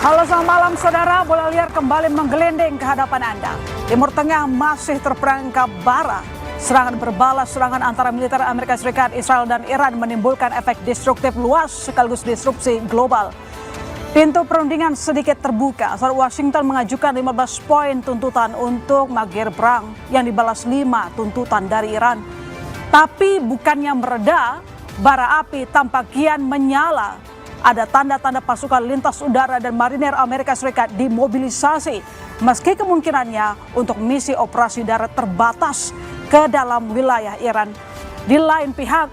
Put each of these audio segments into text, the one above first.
Halo, selamat malam saudara. Bola liar kembali menggelinding ke hadapan Anda. Timur Tengah masih terperangkap bara. Serangan berbalas serangan antara militer Amerika Serikat, Israel dan Iran menimbulkan efek destruktif luas sekaligus disrupsi global. Pintu perundingan sedikit terbuka saat Washington mengajukan 15 poin tuntutan untuk mengakhiri perang yang dibalas 5 tuntutan dari Iran. Tapi bukannya mereda, bara api tampak kian menyala. Ada tanda-tanda pasukan lintas udara dan marinir Amerika Serikat dimobilisasi meski kemungkinannya untuk misi operasi darat terbatas ke dalam wilayah Iran. Di lain pihak,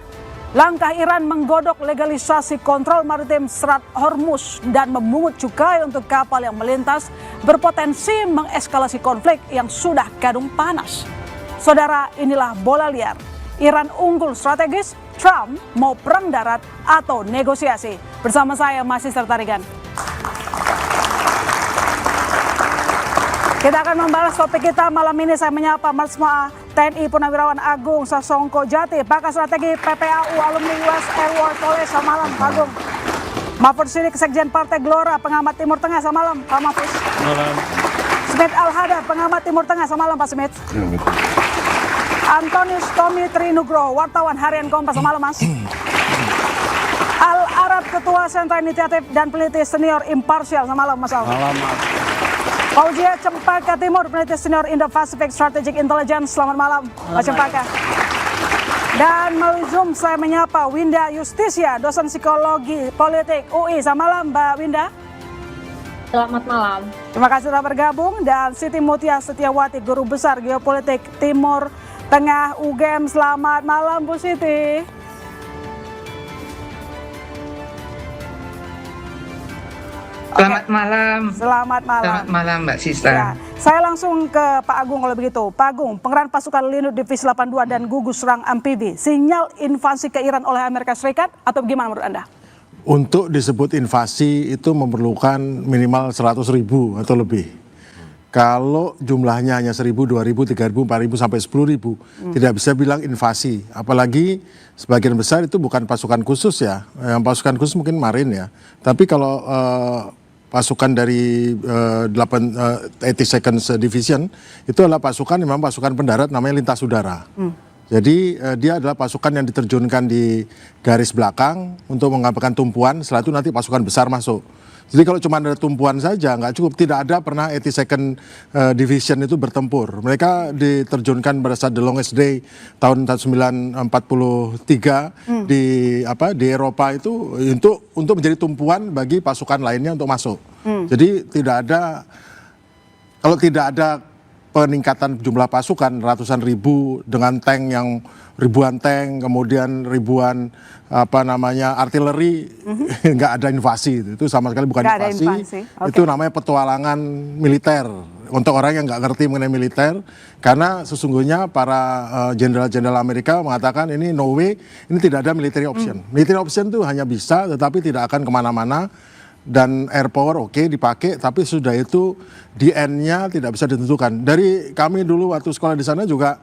langkah Iran menggodok legalisasi kontrol maritim Selat Hormuz dan memungut cukai untuk kapal yang melintas berpotensi mengeskalasi konflik yang sudah kadung panas. Saudara, inilah bola liar. Iran unggul strategis, Trump mau perang darat atau negosiasi. Bersama saya masih Sertarigan. Kita akan membahas topik kita malam ini. Saya menyapa Marsma TNI Purnawirawan Agung Sasongko Jati, pakar strategi PPAU alumni US Air War College. Selamat malam, Pak Agung. Mahfud Siddiq, Sekjen Partai Gelora, pengamat Timur Tengah. Selamat malam, Pak Mahfud. Malam. Smith Al-Hadar, pengamat Timur Tengah. Selamat malam, Pak Smith. Antonius Tommy Trinugroho, wartawan harian Kompas. Selamat malam, Mas. Al-Arab, Ketua Sentra Inisiatif dan Peneliti Senior Imparsial. Selamat malam, Mas Al. Malam, Mas. Fauzia Cempaka Timur, Peneliti Senior Indo-Pacific Strategic Intelligence. Selamat malam, Pak Cempaka. Dan melalui Zoom saya menyapa Winda Justisia, dosen psikologi politik UI. Selamat malam, Mbak Winda. Selamat malam. Terima kasih telah bergabung. Dan Siti Mutia Setiawati, Guru Besar Geopolitik Timur Tengah UGM. Selamat malam, Bu Siti. Selamat malam. Selamat malam. Selamat malam, Mbak Sista. Ya, saya langsung ke Pak Agung kalau begitu. Pak Agung, pengerahan pasukan Linut Divisi 82 dan gugus serang amfibi, sinyal invasi ke Iran oleh Amerika Serikat atau bagaimana menurut Anda? Untuk disebut invasi itu memerlukan minimal 100.000 atau lebih. Kalau jumlahnya hanya 1.000, 2.000, 3.000, 4.000 sampai 10.000, tidak bisa bilang invasi. Apalagi sebagian besar itu bukan pasukan khusus ya. Yang pasukan khusus mungkin marin ya. Tapi kalau pasukan dari 82nd Division itu adalah pasukan memang pasukan pendarat namanya lintas udara. Jadi dia adalah pasukan yang diterjunkan di garis belakang untuk mengamankan tumpuan, setelah itu nanti pasukan besar masuk. Jadi kalau cuma ada tumpuan saja nggak cukup, tidak ada pernah 82nd Division itu bertempur. Mereka diterjunkan pada saat The Longest Day tahun 1943 di Eropa itu untuk menjadi tumpuan bagi pasukan lainnya untuk masuk. Jadi kalau tidak ada peningkatan jumlah pasukan ratusan ribu dengan tank yang ribuan tank, kemudian ribuan artileri, nggak ada invasi. Itu sama sekali bukan invasi. Okay. Itu namanya petualangan militer untuk orang yang nggak ngerti mengenai militer, karena sesungguhnya para jenderal-jenderal Amerika mengatakan ini no way, ini tidak ada military option. Military option itu hanya bisa tetapi tidak akan kemana-mana. Dan air power oke, dipakai, tapi sudah itu di end-nya tidak bisa ditentukan. Dari kami dulu waktu sekolah di sana juga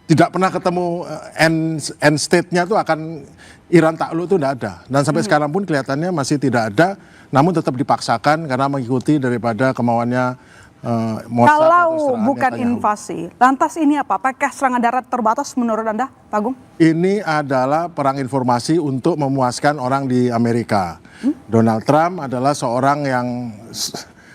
tidak pernah ketemu end state-nya tuh akan Iran takluk itu tidak ada. Dan sampai sekarang pun kelihatannya masih tidak ada, namun tetap dipaksakan karena mengikuti daripada kemauannya Mossad. Kalau bukan invasi, lantas ini apa? Apakah serangan darat terbatas menurut Anda, Pak Agung? Ini adalah perang informasi untuk memuaskan orang di Amerika. Donald Trump adalah seorang yang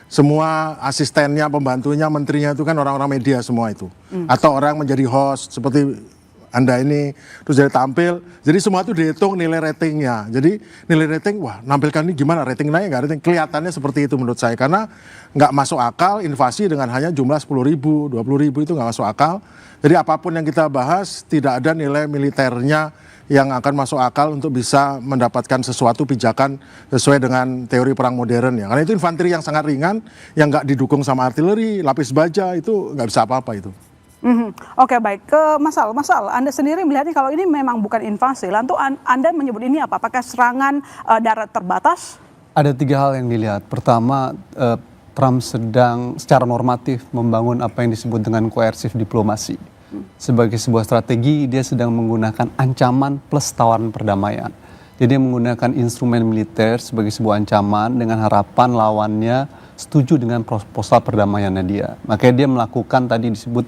semua asistennya, pembantunya, menterinya itu kan orang-orang media semua itu. Atau orang menjadi host seperti Anda ini, terus jadi tampil. Jadi semua itu dihitung nilai ratingnya. Jadi nilai rating, wah nampilkan ini gimana, rating naik nggak rating? Kelihatannya seperti itu menurut saya. Karena nggak masuk akal invasi dengan hanya jumlah 10.000, 20.000 itu nggak masuk akal. Jadi apapun yang kita bahas tidak ada nilai militernya yang akan masuk akal untuk bisa mendapatkan sesuatu pijakan sesuai dengan teori perang modern ya. Karena itu infanteri yang sangat ringan, yang nggak didukung sama artileri, lapis baja, itu nggak bisa apa-apa itu. Oke, baik. Ke Mas Al, Anda sendiri melihatnya kalau ini memang bukan invasi, lalu Anda menyebut ini apa? Apakah serangan darat terbatas? Ada 3 hal yang dilihat. Pertama, Trump sedang secara normatif membangun apa yang disebut dengan koersif diplomasi. Sebagai sebuah strategi, dia sedang menggunakan ancaman plus tawaran perdamaian. Jadi dia menggunakan instrumen militer sebagai sebuah ancaman dengan harapan lawannya setuju dengan proposal perdamaiannya dia. Makanya dia melakukan tadi disebut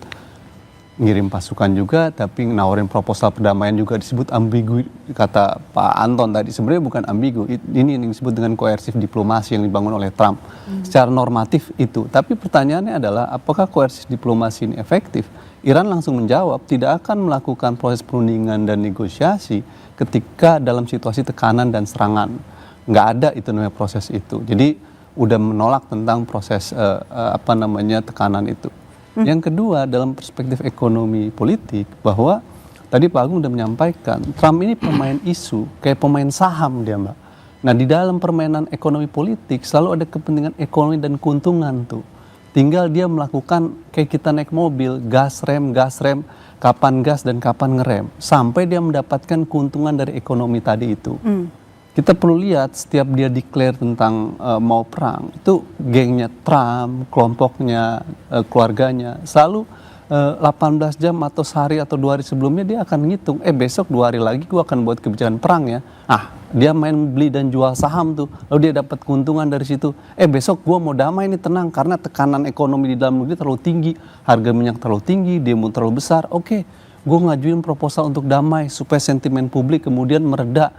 ngirim pasukan juga, tapi nawarin proposal perdamaian juga disebut ambigu. Kata Pak Anton tadi sebenarnya bukan ambigu, ini yang disebut dengan koersif diplomasi yang dibangun oleh Trump. Secara normatif itu, tapi pertanyaannya adalah apakah koersif diplomasi ini efektif? Iran langsung menjawab tidak akan melakukan proses perundingan dan negosiasi ketika dalam situasi tekanan dan serangan. Nggak ada itu namanya proses itu. Jadi udah menolak tentang proses tekanan itu. Yang kedua, dalam perspektif ekonomi politik, bahwa tadi Pak Agung sudah menyampaikan, Trump ini pemain isu, kayak pemain saham dia, Mbak. Nah, di dalam permainan ekonomi politik selalu ada kepentingan ekonomi dan keuntungan tuh. Tinggal dia melakukan kayak kita naik mobil, gas rem, kapan gas dan kapan ngerem, sampai dia mendapatkan keuntungan dari ekonomi tadi itu. Kita perlu lihat setiap dia declare tentang mau perang, itu gengnya Trump, kelompoknya, keluarganya, selalu 18 jam atau sehari atau 2 hari sebelumnya dia akan ngitung, besok 2 hari lagi gue akan buat kebijakan perang ya. Dia main beli dan jual saham tuh, lalu dia dapat keuntungan dari situ. Besok gue mau damai nih, tenang, karena tekanan ekonomi di dalam negeri terlalu tinggi, harga minyak terlalu tinggi, demo terlalu besar. Oke, gue ngajuin proposal untuk damai supaya sentimen publik kemudian mereda.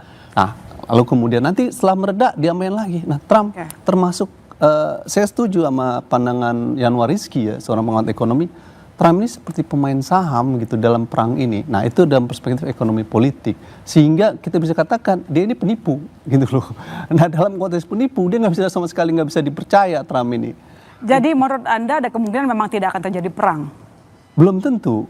Lalu kemudian nanti setelah mereda dia main lagi. Nah, Trump termasuk, saya setuju sama pandangan Yanwar Rizky ya, seorang pengamat ekonomi. Trump ini seperti pemain saham gitu dalam perang ini. Nah, itu dalam perspektif ekonomi politik. Sehingga kita bisa katakan dia ini penipu gitu loh. Nah, dalam konteks penipu dia nggak bisa sama sekali nggak bisa dipercaya Trump ini. Jadi menurut Anda ada kemungkinan memang tidak akan terjadi perang? Belum tentu.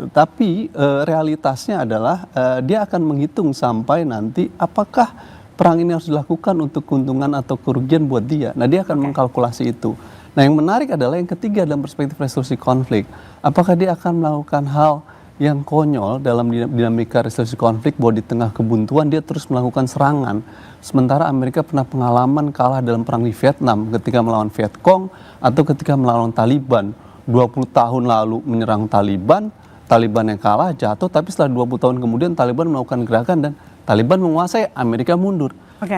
Tapi realitasnya adalah dia akan menghitung sampai nanti apakah perang ini harus dilakukan untuk keuntungan atau kerugian buat dia. Nah, dia akan mengkalkulasi itu. Nah, yang menarik adalah yang ketiga dalam perspektif resolusi konflik. Apakah dia akan melakukan hal yang konyol dalam dinamika resolusi konflik bahwa di tengah kebuntuan dia terus melakukan serangan. Sementara Amerika pernah pengalaman kalah dalam perang di Vietnam ketika melawan Vietcong atau ketika melawan Taliban. 20 tahun lalu menyerang Taliban yang kalah jatuh, tapi setelah 20 tahun kemudian Taliban melakukan gerakan dan Taliban menguasai, Amerika mundur.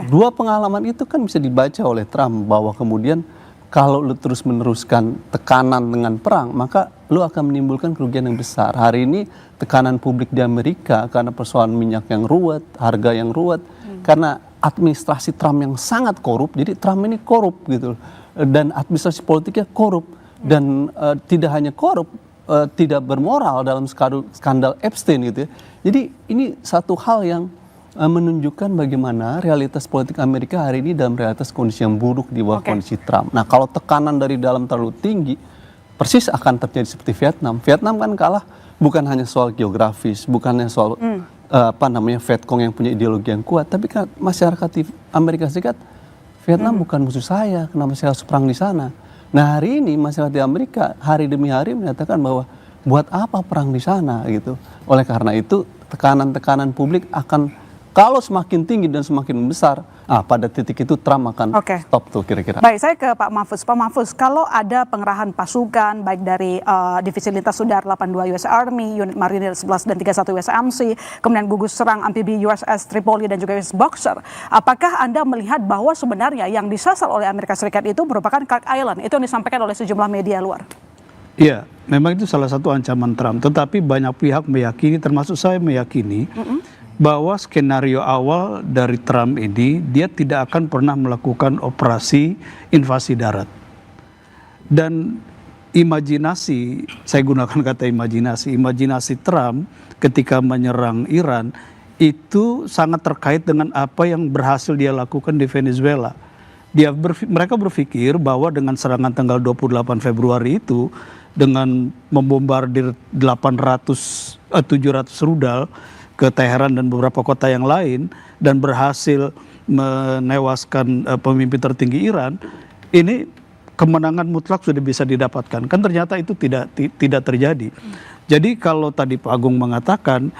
Dua pengalaman itu kan bisa dibaca oleh Trump bahwa kemudian kalau lu terus meneruskan tekanan dengan perang, maka lu akan menimbulkan kerugian yang besar. Hari ini tekanan publik di Amerika karena persoalan minyak yang ruwet, harga yang ruwet, karena administrasi Trump yang sangat korup. Jadi Trump ini korup gitu, dan administrasi politiknya korup. Dan tidak hanya korup, tidak bermoral dalam skandal Epstein gitu ya. Jadi ini satu hal yang menunjukkan bagaimana realitas politik Amerika hari ini dalam realitas kondisi yang buruk di bawah kondisi Trump. Nah, kalau tekanan dari dalam terlalu tinggi, persis akan terjadi seperti Vietnam. Vietnam kan kalah bukan hanya soal geografis, bukan hanya soal Vietcong yang punya ideologi yang kuat, tapi kan masyarakat di Amerika Serikat, Vietnam bukan musuh saya, kenapa saya harus perang di sana? Nah, hari ini masyarakat di Amerika hari demi hari menyatakan bahwa buat apa perang di sana gitu. Oleh karena itu tekanan-tekanan publik akan kalau semakin tinggi dan semakin besar, pada titik itu Trump akan stop tuh kira-kira. Baik, saya ke Pak Mahfuz. Pak Mahfuz, kalau ada pengerahan pasukan baik dari Divisi Lintas Udara 82 US Army, Unit Marinir 11 dan 31 US AMC, kemudian gugus serang amfibi USS Tripoli dan juga US Boxer, apakah Anda melihat bahwa sebenarnya yang disasar oleh Amerika Serikat itu merupakan Clark Island? Itu yang disampaikan oleh sejumlah media luar. Iya, memang itu salah satu ancaman Trump. Tetapi banyak pihak meyakini, termasuk saya meyakini, bahwa skenario awal dari Trump ini dia tidak akan pernah melakukan operasi invasi darat. Dan imajinasi, saya gunakan kata imajinasi Trump ketika menyerang Iran itu sangat terkait dengan apa yang berhasil dia lakukan di Venezuela. Mereka berpikir bahwa dengan serangan tanggal 28 Februari itu, dengan membombardir 700 rudal ke Teheran dan beberapa kota yang lain dan berhasil menewaskan pemimpin tertinggi Iran, ini kemenangan mutlak sudah bisa didapatkan. Kan ternyata itu tidak terjadi. Jadi kalau tadi Pak Agung mengatakan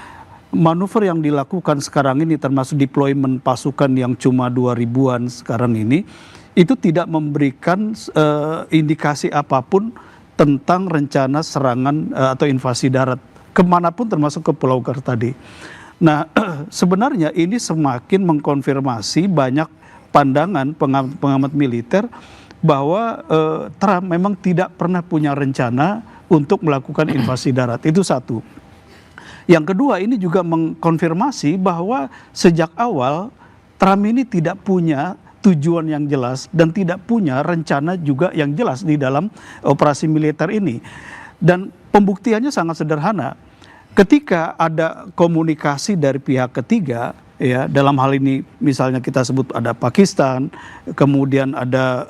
manuver yang dilakukan sekarang ini termasuk deployment pasukan yang cuma 2000-an sekarang ini, itu tidak memberikan indikasi apapun tentang rencana serangan atau invasi darat kemanapun termasuk ke Pulau Gar tadi. Nah, sebenarnya ini semakin mengkonfirmasi banyak pandangan pengamat militer bahwa Trump memang tidak pernah punya rencana untuk melakukan invasi darat. Itu satu. Yang kedua, ini juga mengkonfirmasi bahwa sejak awal Trump ini tidak punya tujuan yang jelas dan tidak punya rencana juga yang jelas di dalam operasi militer ini. Dan pembuktiannya sangat sederhana. Ketika ada komunikasi dari pihak ketiga, ya, dalam hal ini misalnya kita sebut ada Pakistan, kemudian ada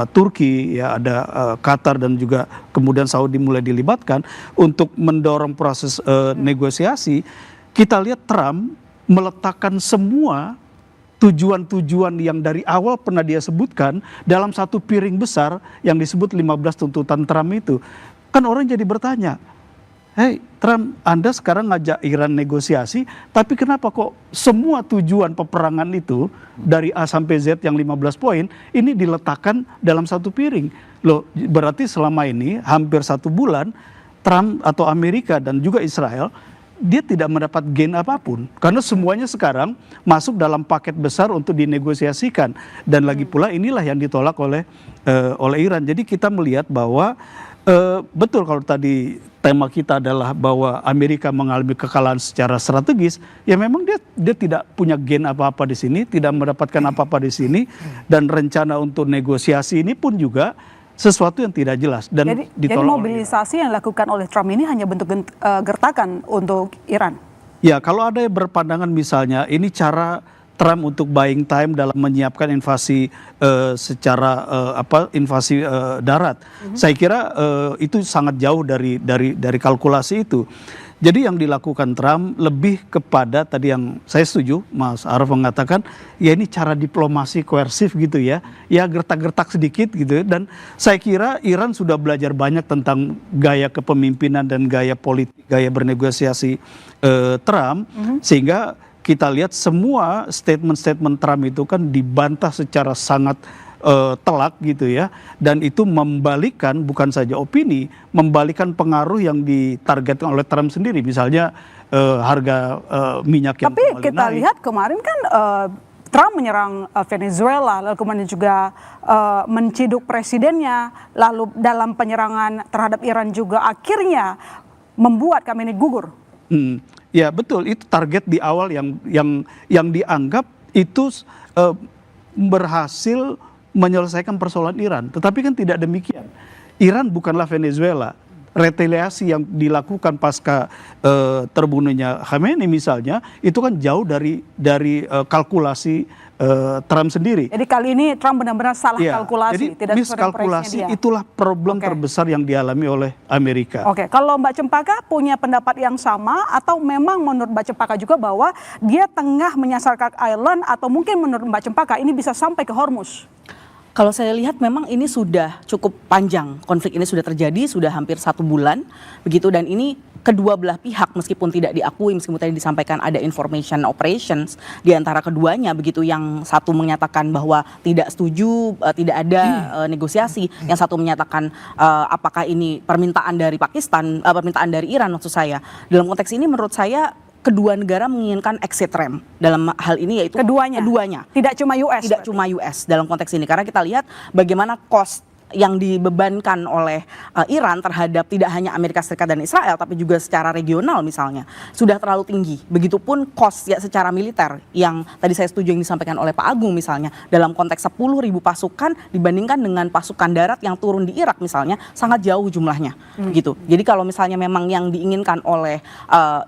Turki, ya, ada Qatar, dan juga kemudian Saudi mulai dilibatkan untuk mendorong proses negosiasi. Kita lihat Trump meletakkan semua tujuan-tujuan yang dari awal pernah dia sebutkan dalam satu piring besar yang disebut 15 tuntutan Trump itu. Kan orang jadi bertanya, hey Trump, Anda sekarang ngajak Iran negosiasi, tapi kenapa kok semua tujuan peperangan itu dari A sampai Z yang 15 poin ini diletakkan dalam satu piring? Loh, berarti selama ini hampir 1 bulan Trump atau Amerika dan juga Israel dia tidak mendapat gain apapun karena semuanya sekarang masuk dalam paket besar untuk dinegosiasikan, dan lagi pula inilah yang ditolak oleh Iran. Jadi kita melihat bahwa betul kalau tadi tema kita adalah bahwa Amerika mengalami kekalahan secara strategis, ya memang dia tidak punya gain apa-apa di sini, tidak mendapatkan apa-apa di sini, dan rencana untuk negosiasi ini pun juga sesuatu yang tidak jelas dan jadi mobilisasi yang dilakukan oleh Trump ini hanya bentuk gertakan untuk Iran. Ya, kalau ada yang berpandangan misalnya ini cara Trump untuk buying time dalam menyiapkan invasi secara invasi darat. Saya kira itu sangat jauh dari kalkulasi itu. Jadi yang dilakukan Trump lebih kepada tadi yang saya setuju Mas Araf mengatakan, ya ini cara diplomasi koersif gitu ya gertak-gertak sedikit gitu. Dan saya kira Iran sudah belajar banyak tentang gaya kepemimpinan dan gaya politik, gaya bernegosiasi Trump, sehingga kita lihat semua statement-statement Trump itu kan dibantah secara sangat telak gitu ya, dan itu membalikkan bukan saja opini, membalikkan pengaruh yang ditargetkan oleh Trump sendiri, misalnya harga minyak yang tapi kembali kita naik. lihat kemarin kan Trump menyerang Venezuela, lalu kemudian juga menciduk presidennya, lalu dalam penyerangan terhadap Iran juga akhirnya membuat Khamenei gugur. Ya betul, itu target di awal yang dianggap itu berhasil menyelesaikan persoalan Iran. Tetapi kan tidak demikian. Iran bukanlah Venezuela. Retaliasi yang dilakukan pasca terbunuhnya Khamenei misalnya, itu kan jauh dari kalkulasi Trump sendiri. Jadi kali ini Trump benar-benar salah kalkulasi. Jadi tidak miskalkulasi itulah problem terbesar yang dialami oleh Amerika. Oke, kalau Mbak Cempaka punya pendapat yang sama, atau memang menurut Mbak Cempaka juga bahwa dia tengah menyasar Cook Island, atau mungkin menurut Mbak Cempaka ini bisa sampai ke Hormuz? Kalau saya lihat memang ini sudah cukup panjang, konflik ini sudah terjadi, sudah hampir 1 bulan begitu, dan ini kedua belah pihak meskipun tidak diakui, meskipun tadi disampaikan ada information operations di antara keduanya begitu, yang satu menyatakan bahwa tidak setuju, tidak ada negosiasi, yang satu menyatakan apakah ini permintaan dari Pakistan, permintaan dari Iran maksud saya. Dalam konteks ini menurut saya kedua negara menginginkan exit ramp dalam hal ini, yaitu keduanya. Tidak cuma US. Tidak cuma US dalam konteks ini, karena kita lihat bagaimana cost yang dibebankan oleh Iran terhadap tidak hanya Amerika Serikat dan Israel, tapi juga secara regional misalnya sudah terlalu tinggi. Begitupun cost ya secara militer yang tadi saya setuju yang disampaikan oleh Pak Agung misalnya, dalam konteks 10.000 pasukan dibandingkan dengan pasukan darat yang turun di Irak misalnya, sangat jauh jumlahnya gitu. Jadi kalau misalnya memang yang diinginkan oleh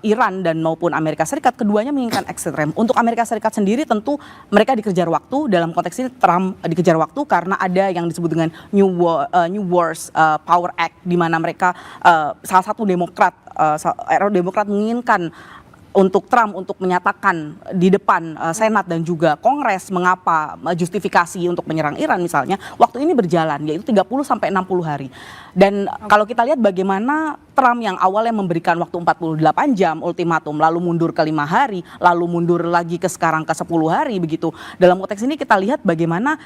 Iran dan maupun Amerika Serikat, keduanya menginginkan exit ramp. Untuk Amerika Serikat sendiri tentu mereka dikejar waktu, dalam konteks ini Trump dikejar waktu karena ada yang disebut dengan New Wars Power Act, di mana mereka salah satu Demokrat menginginkan untuk Trump untuk menyatakan di depan Senat dan juga Kongres mengapa justifikasi untuk menyerang Iran misalnya, waktu ini berjalan yaitu 30 sampai 60 hari. Dan kalau kita lihat bagaimana Trump yang awalnya memberikan waktu 48 jam ultimatum, lalu mundur ke 5 hari, lalu mundur lagi ke sekarang ke 10 hari begitu. Dalam konteks ini kita lihat bagaimana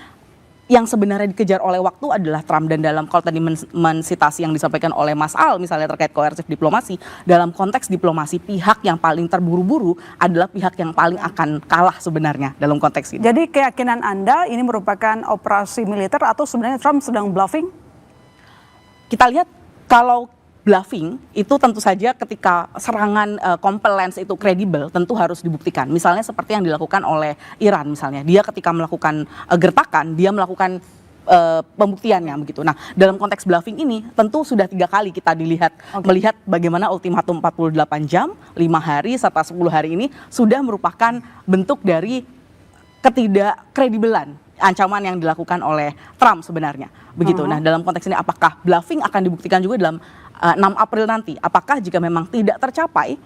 yang sebenarnya dikejar oleh waktu adalah Trump. Dan dalam kalau tadi mensitasi yang disampaikan oleh Mas Al misalnya terkait koersif diplomasi, dalam konteks diplomasi pihak yang paling terburu-buru adalah pihak yang paling akan kalah sebenarnya dalam konteks ini. Jadi keyakinan Anda ini merupakan operasi militer atau sebenarnya Trump sedang bluffing? Kita lihat kalau bluffing itu tentu saja ketika serangan compellence itu kredibel tentu harus dibuktikan. Misalnya seperti yang dilakukan oleh Iran misalnya. Dia ketika melakukan gertakan, dia melakukan pembuktiannya begitu. Nah, dalam konteks bluffing ini tentu sudah 3 kali kita melihat bagaimana ultimatum 48 jam, 5 hari serta 10 hari ini sudah merupakan bentuk dari ketidakkredibelan ancaman yang dilakukan oleh Trump sebenarnya. Begitu. Nah, dalam konteks ini apakah bluffing akan dibuktikan juga dalam 6 April nanti? Apakah jika memang tidak tercapai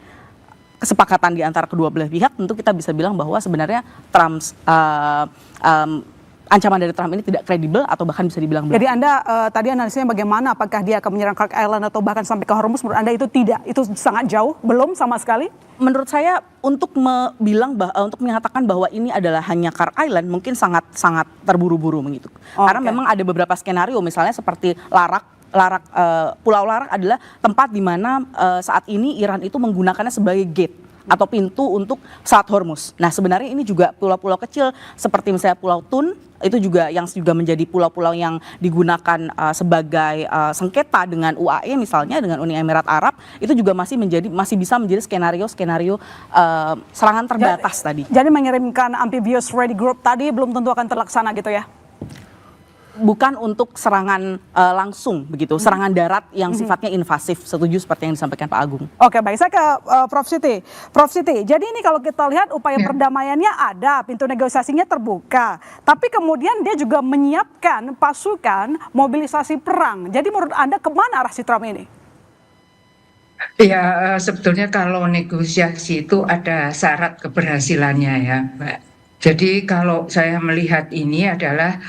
kesepakatan di antara kedua belah pihak, tentu kita bisa bilang bahwa sebenarnya ancaman dari Trump ini tidak kredibel atau bahkan bisa dibilang bluffing. Jadi Anda tadi analisanya bagaimana? Apakah dia akan menyerang Clark Island atau bahkan sampai ke Hormuz? Menurut Anda itu tidak? Itu sangat jauh? Belum sama sekali? Menurut saya untuk untuk menyatakan bahwa ini adalah hanya Clark Island mungkin sangat terburu-buru begitu. Karena memang ada beberapa skenario misalnya seperti Pulau Larak adalah tempat di mana saat ini Iran itu menggunakannya sebagai gate atau pintu untuk Selat Hormuz. Nah, sebenarnya ini juga pulau-pulau kecil seperti misalnya Pulau Tun itu juga menjadi pulau-pulau yang digunakan sebagai sengketa dengan UAE misalnya dengan Uni Emirat Arab, itu juga masih bisa menjadi skenario serangan terbatas tadi. Jadi mengirimkan amphibious ready group tadi belum tentu akan terlaksana gitu ya? Bukan untuk serangan langsung begitu, serangan darat yang sifatnya invasif. Setuju seperti yang disampaikan Pak Agung. Oke, baik, saya ke Prof Siti. Prof Siti, jadi ini kalau kita lihat upaya perdamaiannya ada, pintu negosiasinya terbuka, tapi kemudian dia juga menyiapkan pasukan mobilisasi perang. Jadi menurut Anda kemana arah si Trump ini? Ya, sebetulnya kalau negosiasi itu ada syarat keberhasilannya ya, Mbak. Jadi kalau saya melihat ini adalah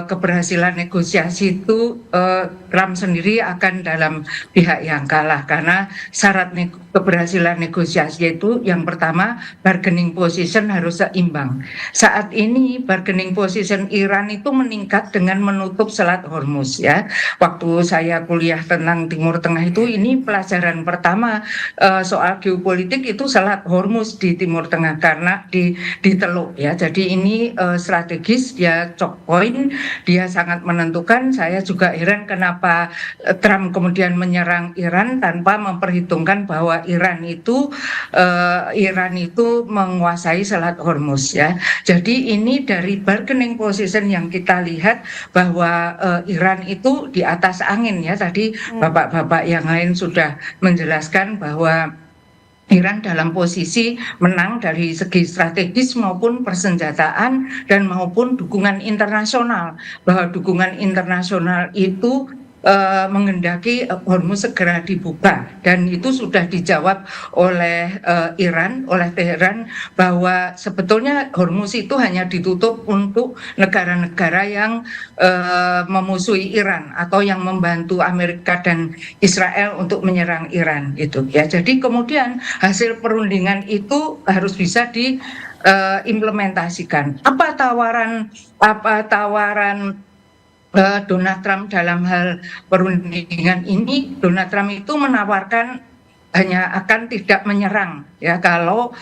keberhasilan negosiasi itu Trump sendiri akan dalam pihak yang kalah karena syarat keberhasilan negosiasi itu yang pertama bargaining position harus seimbang. Saat ini bargaining position Iran itu meningkat dengan menutup Selat Hormuz ya. Waktu saya kuliah tentang Timur Tengah itu ini pelajaran pertama soal geopolitik itu Selat Hormuz di Timur Tengah karena di Teluk ya. Jadi ini strategis, dia choke point, dia sangat menentukan. Saya juga heran kenapa Trump kemudian menyerang Iran tanpa memperhitungkan bahwa Iran itu menguasai Selat Hormuz ya. Jadi ini dari bargaining position yang kita lihat bahwa Iran itu di atas angin ya. Tadi bapak-bapak yang lain sudah menjelaskan bahwa Iran dalam posisi menang dari segi strategis maupun persenjataan dan maupun dukungan internasional. Bahwa dukungan internasional itu menghendaki Hormuz segera dibuka dan itu sudah dijawab oleh Iran, oleh Teheran bahwa sebetulnya Hormuz itu hanya ditutup untuk negara-negara yang memusuhi Iran atau yang membantu Amerika dan Israel untuk menyerang Iran itu ya. Jadi kemudian hasil perundingan itu harus bisa diimplementasikan. Apa tawaran Donald Trump dalam hal perundingan ini? Donald Trump itu menawarkan hanya akan tidak menyerang ya kalau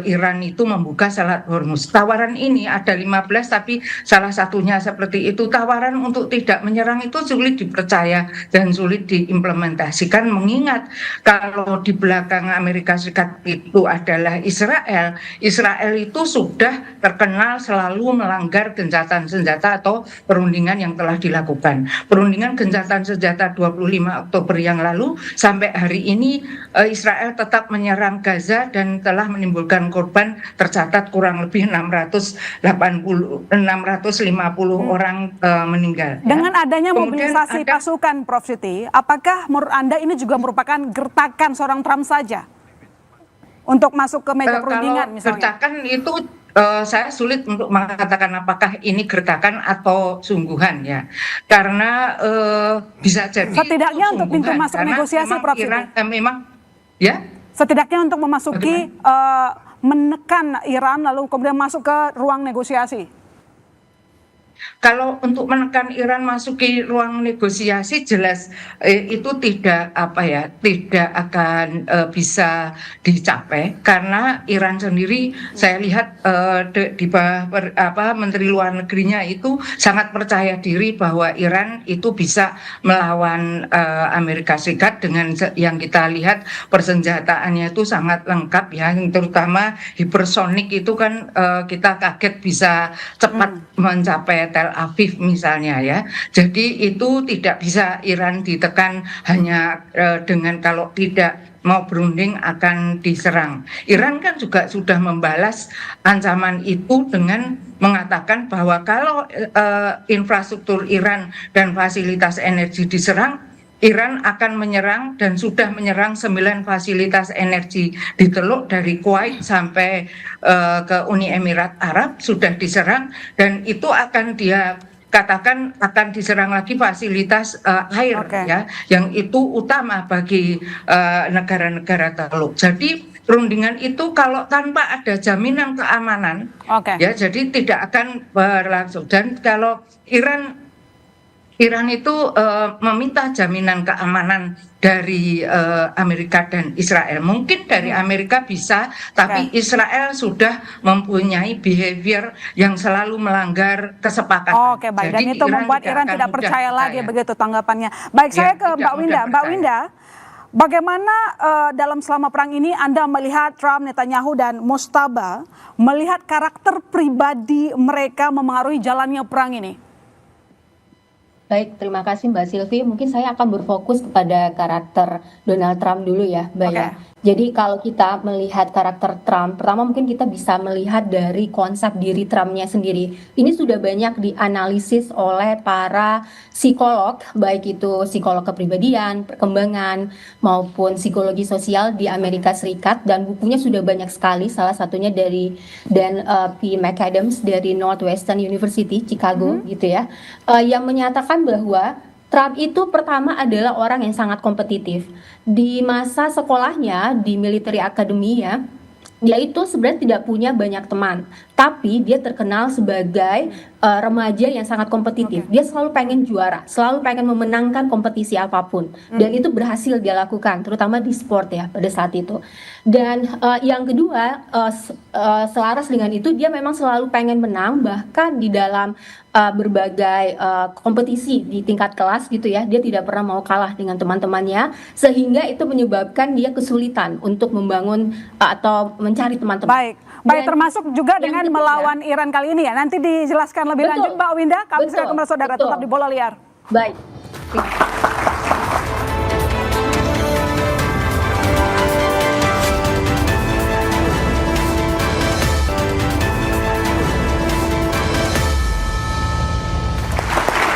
Iran itu membuka Selat Hormuz. Tawaran ini ada 15 tapi salah satunya seperti itu. Tawaran untuk tidak menyerang itu sulit dipercaya dan sulit diimplementasikan mengingat kalau di belakang Amerika Serikat itu adalah Israel. Israel itu sudah terkenal selalu melanggar gencatan senjata atau perundingan yang telah dilakukan. Perundingan gencatan senjata 25 Oktober yang lalu sampai hari ini Israel tetap menyerang Gaza dan telah menimbulkan korban tercatat kurang lebih 650 orang meninggal. Dengan adanya mobilisasi pasukan, Prof Siti, apakah menurut Anda ini juga merupakan gertakan seorang Trump saja untuk masuk ke meja perundingan misalnya? Gertakan itu saya sulit untuk mengatakan apakah ini gertakan atau sungguhan ya, karena bisa jadi setidaknya untuk pintu masuk negosiasi, Prof Siti. Ya. Setidaknya untuk memasuki menekan Iran lalu kemudian masuk ke ruang negosiasi. Kalau untuk menekan Iran masuki ruang negosiasi jelas itu tidak tidak akan bisa dicapai karena Iran sendiri saya lihat di bawah Menteri Luar Negerinya itu sangat percaya diri bahwa Iran itu bisa melawan Amerika Serikat dengan yang kita lihat persenjataannya itu sangat lengkap ya, terutama hipersonik itu kan kita kaget bisa cepat mencapai Tel Aviv misalnya ya. Jadi itu tidak bisa Iran ditekan hanya dengan kalau tidak mau berunding akan diserang. Iran kan juga sudah membalas ancaman itu dengan mengatakan bahwa kalau infrastruktur Iran dan fasilitas energi diserang, Iran akan menyerang dan sudah menyerang 9 fasilitas energi di Teluk dari Kuwait sampai ke Uni Emirat Arab sudah diserang dan itu akan dia katakan akan diserang lagi fasilitas air ya yang itu utama bagi negara-negara Teluk. Jadi perundingan itu kalau tanpa ada jaminan keamanan ya jadi tidak akan berlangsung dan kalau Iran itu meminta jaminan keamanan dari Amerika dan Israel. Mungkin dari Amerika bisa, tapi Israel sudah mempunyai behavior yang selalu melanggar kesepakatan. Oke, baik. Dan itu membuat Iran tidak percaya lagi begitu tanggapannya. Baik, saya ke Mbak Winda. Mbak Winda, bagaimana dalam selama perang ini Anda melihat Trump, Netanyahu, dan Mustaba melihat karakter pribadi mereka memengaruhi jalannya perang ini? Baik, terima kasih Mbak Silvi. Mungkin saya akan berfokus kepada karakter Donald Trump dulu ya, Mbak ya. Jadi kalau kita melihat karakter Trump, pertama mungkin kita bisa melihat dari konsep diri Trumpnya sendiri. Ini sudah banyak dianalisis oleh para psikolog, baik itu psikolog kepribadian, perkembangan, maupun psikologi sosial di Amerika Serikat. Dan bukunya sudah banyak sekali, salah satunya dari Dan P. McAdams dari Northwestern University, Chicago gitu ya. Yang menyatakan bahwa Trump itu pertama adalah orang yang sangat kompetitif. Di masa sekolahnya di military academy ya, dia itu sebenarnya tidak punya banyak teman, tapi dia terkenal sebagai remaja yang sangat kompetitif. Dia selalu pengen juara, selalu pengen memenangkan kompetisi apapun, dan itu berhasil dia lakukan, terutama di sport ya pada saat itu. Dan yang kedua, selaras dengan itu dia memang selalu pengen menang, bahkan di dalam berbagai kompetisi di tingkat kelas gitu ya, dia tidak pernah mau kalah dengan teman-temannya, sehingga itu menyebabkan dia kesulitan untuk membangun atau mencari teman-teman. Baik, termasuk juga dengan melawan Iran kali ini ya. Nanti dijelaskan lebih lanjut Mbak Winda. Kami silakan bersaudara tetap di Bola Liar. Baik.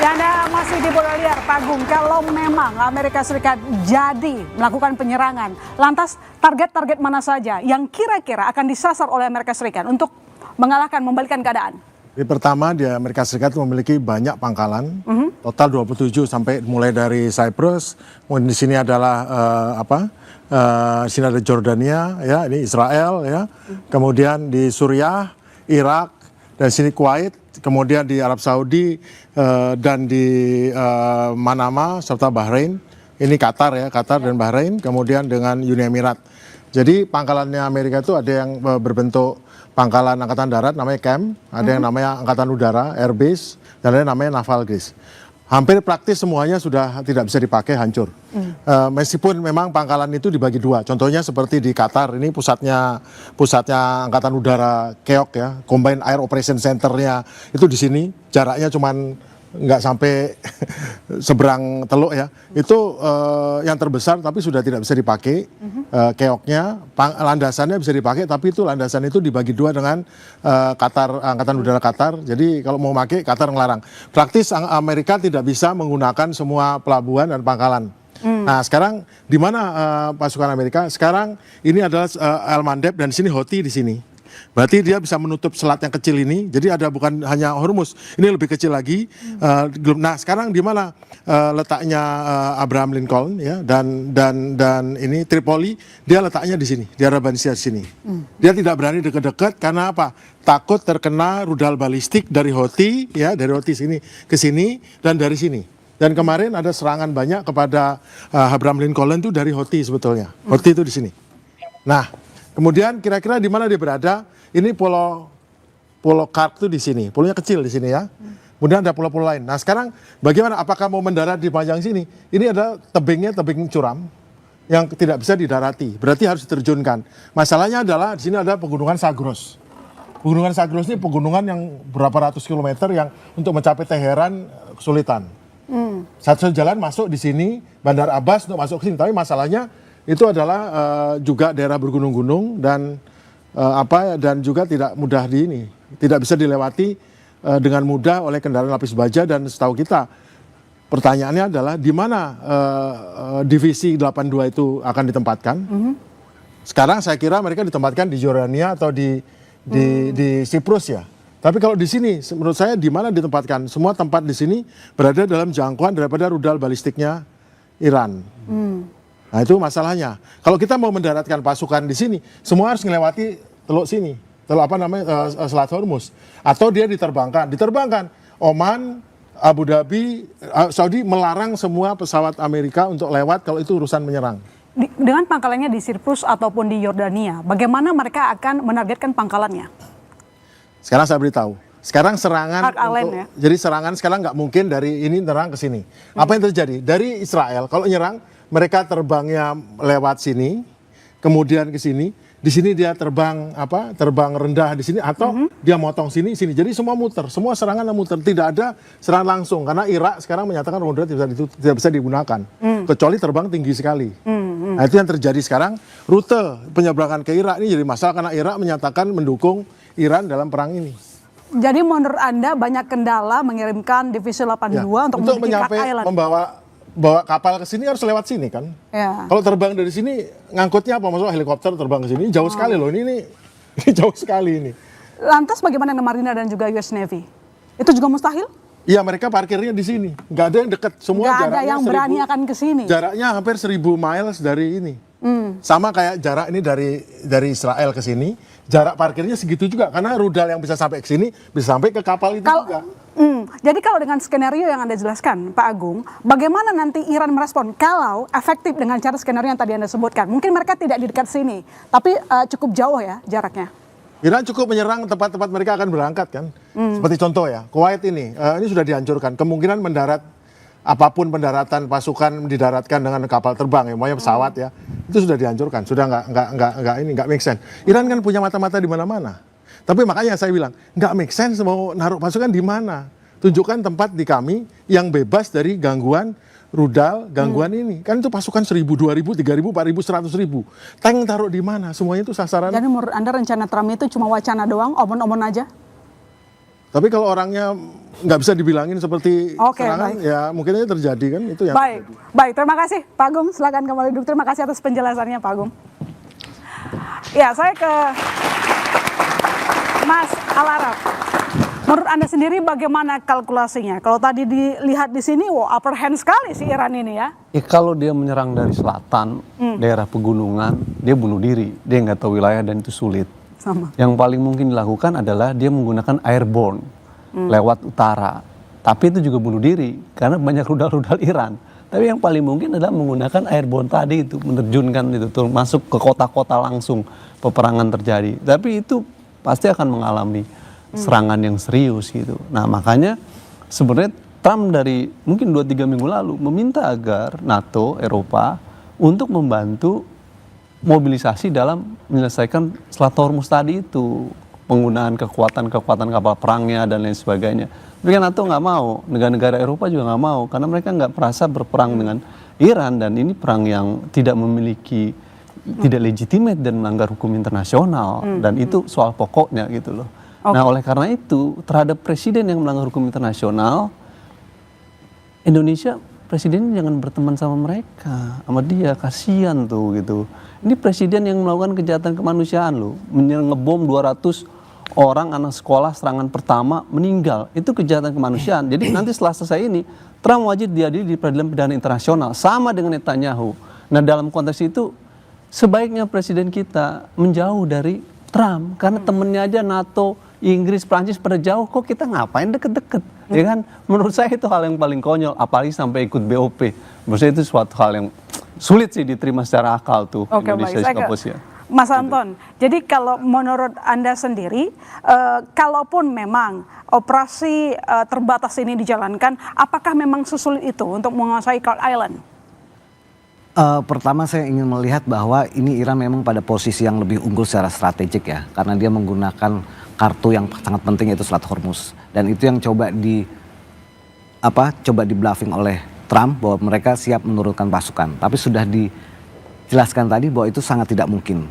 Anda masih di Bola Liar, Pak Agung. Kalau memang Amerika Serikat jadi melakukan penyerangan, lantas target-target mana saja yang kira-kira akan disasar oleh Amerika Serikat untuk mengalahkan, membalikan keadaan? Pertama, di Amerika Serikat memiliki banyak pangkalan, total 27 sampai mulai dari Cyprus, kemudian di sini adalah di sini ada Jordania, ya, ini Israel, ya, kemudian di Suriah, Irak, dan sini Kuwait, kemudian di Arab Saudi dan di Manama serta Bahrain, ini Qatar ya, Qatar dan Bahrain, kemudian dengan Uni Emirat. Jadi pangkalannya Amerika itu ada yang berbentuk pangkalan angkatan darat namanya camp, ada yang namanya angkatan udara air base, dan ada yang namanya naval base. Hampir praktis semuanya sudah tidak bisa dipakai, hancur. Meskipun memang pangkalan itu dibagi dua. Contohnya seperti di Qatar, ini pusatnya angkatan udara KEOK ya, Combined Air Operation Center-nya itu di sini, jaraknya cuman nggak sampai seberang Teluk ya. Itu yang terbesar tapi sudah tidak bisa dipakai. KEOK-nya, landasannya bisa dipakai, tapi itu landasan itu dibagi dua dengan Qatar, angkatan udara Qatar. Jadi kalau mau pakai, Qatar ngelarang. Praktis Amerika tidak bisa menggunakan semua pelabuhan dan pangkalan. Nah sekarang di mana pasukan Amerika? Sekarang ini adalah El Mandeb dan sini Houthi di sini. Berarti dia bisa menutup selat yang kecil ini. Jadi ada bukan hanya Hormuz, ini lebih kecil lagi. Nah sekarang di mana letaknya Abraham Lincoln ya dan ini Tripoli, dia letaknya di sini, di Arabansia di sini. Dia tidak berani dekat-dekat karena apa? Takut terkena rudal balistik dari Houthi ya, dari Houthi sini ke sini dan dari sini. Dan kemarin ada serangan banyak kepada Abraham Lincoln itu dari Houthi sebetulnya. Houthi itu di sini. Nah, kemudian kira-kira di mana dia berada? Ini pulau Kark itu di sini, pulaunya kecil di sini ya. Kemudian ada pulau-pulau lain. Nah, sekarang bagaimana? Apakah mau mendarat di panjang sini? Ini ada tebingnya, tebing curam yang tidak bisa didarati. Berarti harus diterjunkan. Masalahnya adalah di sini ada pegunungan Zagros. Pegunungan Zagros ini pegunungan yang berapa ratus kilometer yang untuk mencapai Teheran kesulitan. Satu jalan masuk di sini, Bandar Abbas untuk masuk ke sini. Tapi masalahnya itu adalah juga daerah bergunung-gunung dan dan juga tidak mudah tidak bisa dilewati dengan mudah oleh kendaraan lapis baja. Dan setahu kita pertanyaannya adalah di mana divisi 82 itu akan ditempatkan. Sekarang saya kira mereka ditempatkan di Jordania atau di Siprus ya. Tapi kalau di sini menurut saya di mana ditempatkan? Semua tempat di sini berada dalam jangkauan daripada rudal balistiknya Iran. Nah itu masalahnya. Kalau kita mau mendaratkan pasukan di sini, semua harus melewati teluk sini, Selat Hormuz, atau dia diterbangkan. Oman, Abu Dhabi, Saudi melarang semua pesawat Amerika untuk lewat kalau itu urusan menyerang. Dengan pangkalannya di Siprus ataupun di Yordania, bagaimana mereka akan menargetkan pangkalannya? Sekarang saya beritahu. Sekarang serangan jadi serangan sekarang nggak mungkin dari ini nyerang ke sini. Apa yang terjadi? Dari Israel kalau nyerang mereka terbangnya lewat sini, kemudian ke sini. Di sini dia terbang rendah di sini atau dia motong sini. Jadi semua muter, semua serangan muter, tidak ada serangan langsung karena Irak sekarang menyatakan rudal tidak bisa digunakan kecuali terbang tinggi sekali. Nah itu yang terjadi sekarang. Rute penyeberangan ke Irak ini jadi masalah karena Irak menyatakan mendukung Iran dalam perang ini. Jadi menurut Anda banyak kendala mengirimkan divisi 82 untuk membawa kapal ke sini harus lewat sini kan. Ya. Kalau terbang dari sini ngangkutnya apa? Maksudnya helikopter terbang ke sini jauh sekali loh. Ini jauh sekali ini. Lantas bagaimana dengan Marina dan juga US Navy? Itu juga mustahil? Iya mereka parkirnya di sini. Nggak ada yang dekat. Semua nggak ada yang berani akan ke sini. Jaraknya hampir 1000 miles dari ini. Sama kayak jarak ini dari Israel ke sini. Jarak parkirnya segitu juga karena rudal yang bisa sampai ke sini bisa sampai ke kapal itu juga. Jadi kalau dengan skenario yang Anda jelaskan, Pak Agung, bagaimana nanti Iran merespon kalau efektif dengan cara skenario yang tadi Anda sebutkan? Mungkin mereka tidak di dekat sini, tapi cukup jauh ya jaraknya. Iran cukup menyerang tempat-tempat mereka akan berangkat kan. Seperti contoh ya, Kuwait ini sudah dihancurkan. Kemungkinan mendarat apapun pendaratan pasukan didaratkan dengan kapal terbang ya, maunya pesawat ya, itu sudah dihancurkan, sudah nggak make sense. Iran kan punya mata-mata di mana-mana. Tapi makanya saya bilang, nggak make sense mau naruh pasukan di mana. Tunjukkan tempat di kami yang bebas dari gangguan rudal, gangguan ini. Kan itu pasukan 1.000, 2.000, 3.000, 4.000, 100.000. Tank taruh di mana? Semuanya itu sasaran. Jadi menurut Anda rencana Trump itu cuma wacana doang, omong-omong aja? Tapi kalau orangnya nggak bisa dibilangin seperti serangan, ya mungkin aja terjadi kan. Itu yang Baik, terima kasih Pak Agung. Silakan kembali duduk. Terima kasih atas penjelasannya Pak Agung. Ya, saya ke Mas Al-Araf. Menurut Anda sendiri bagaimana kalkulasinya? Kalau tadi dilihat di sini, upper hand sekali si Iran ini ya. Kalau dia menyerang dari selatan, daerah pegunungan, dia bunuh diri. Dia nggak tahu wilayah dan itu sulit. Sama. Yang paling mungkin dilakukan adalah dia menggunakan airborne lewat utara. Tapi itu juga bunuh diri karena banyak rudal-rudal Iran. Tapi yang paling mungkin adalah menggunakan airborne tadi itu, menerjunkan itu masuk ke kota-kota langsung peperangan terjadi. Tapi itu pasti akan mengalami serangan yang serius gitu. Nah makanya sebenarnya Trump dari mungkin 2-3 minggu lalu meminta agar NATO, Eropa untuk membantu mobilisasi dalam menyelesaikan Selat Hormuz tadi itu. Penggunaan kekuatan kapal perangnya dan lain sebagainya. Tapi kan NATO nggak mau, negara-negara Eropa juga nggak mau. Karena mereka nggak merasa berperang dengan Iran. Dan ini perang yang tidak memiliki, tidak legitimate dan melanggar hukum internasional. Dan itu soal pokoknya gitu loh. Nah oleh karena itu terhadap presiden yang melanggar hukum internasional, Indonesia presiden jangan berteman sama mereka, sama dia, kasihan tuh gitu. Ini presiden yang melakukan kejahatan kemanusiaan loh, ngebom 200 orang anak sekolah serangan pertama meninggal, itu kejahatan kemanusiaan. Jadi nanti setelah selesai ini, Trump wajib diadili di peradilan pidana internasional, sama dengan Netanyahu. Nah dalam konteks itu, sebaiknya presiden kita menjauh dari Trump, karena temennya aja NATO, Inggris, Prancis pada jauh, kok kita ngapain deket-deket, ya kan? Menurut saya itu hal yang paling konyol, apalagi sampai ikut BOP. Menurut saya itu suatu hal yang sulit sih diterima secara akal tuh. Oke, Indonesia baik. kampus ya. Mas Anton, jadi kalau menurut Anda sendiri, kalaupun memang operasi terbatas ini dijalankan, apakah memang sesulit itu untuk menguasai Kurt Island? Pertama saya ingin melihat bahwa ini Iran memang pada posisi yang lebih unggul secara strategik ya, karena dia menggunakan kartu yang sangat penting yaitu Selat Hormuz, dan itu yang coba di bluffing oleh Trump bahwa mereka siap menurunkan pasukan, tapi sudah dijelaskan tadi bahwa itu sangat tidak mungkin.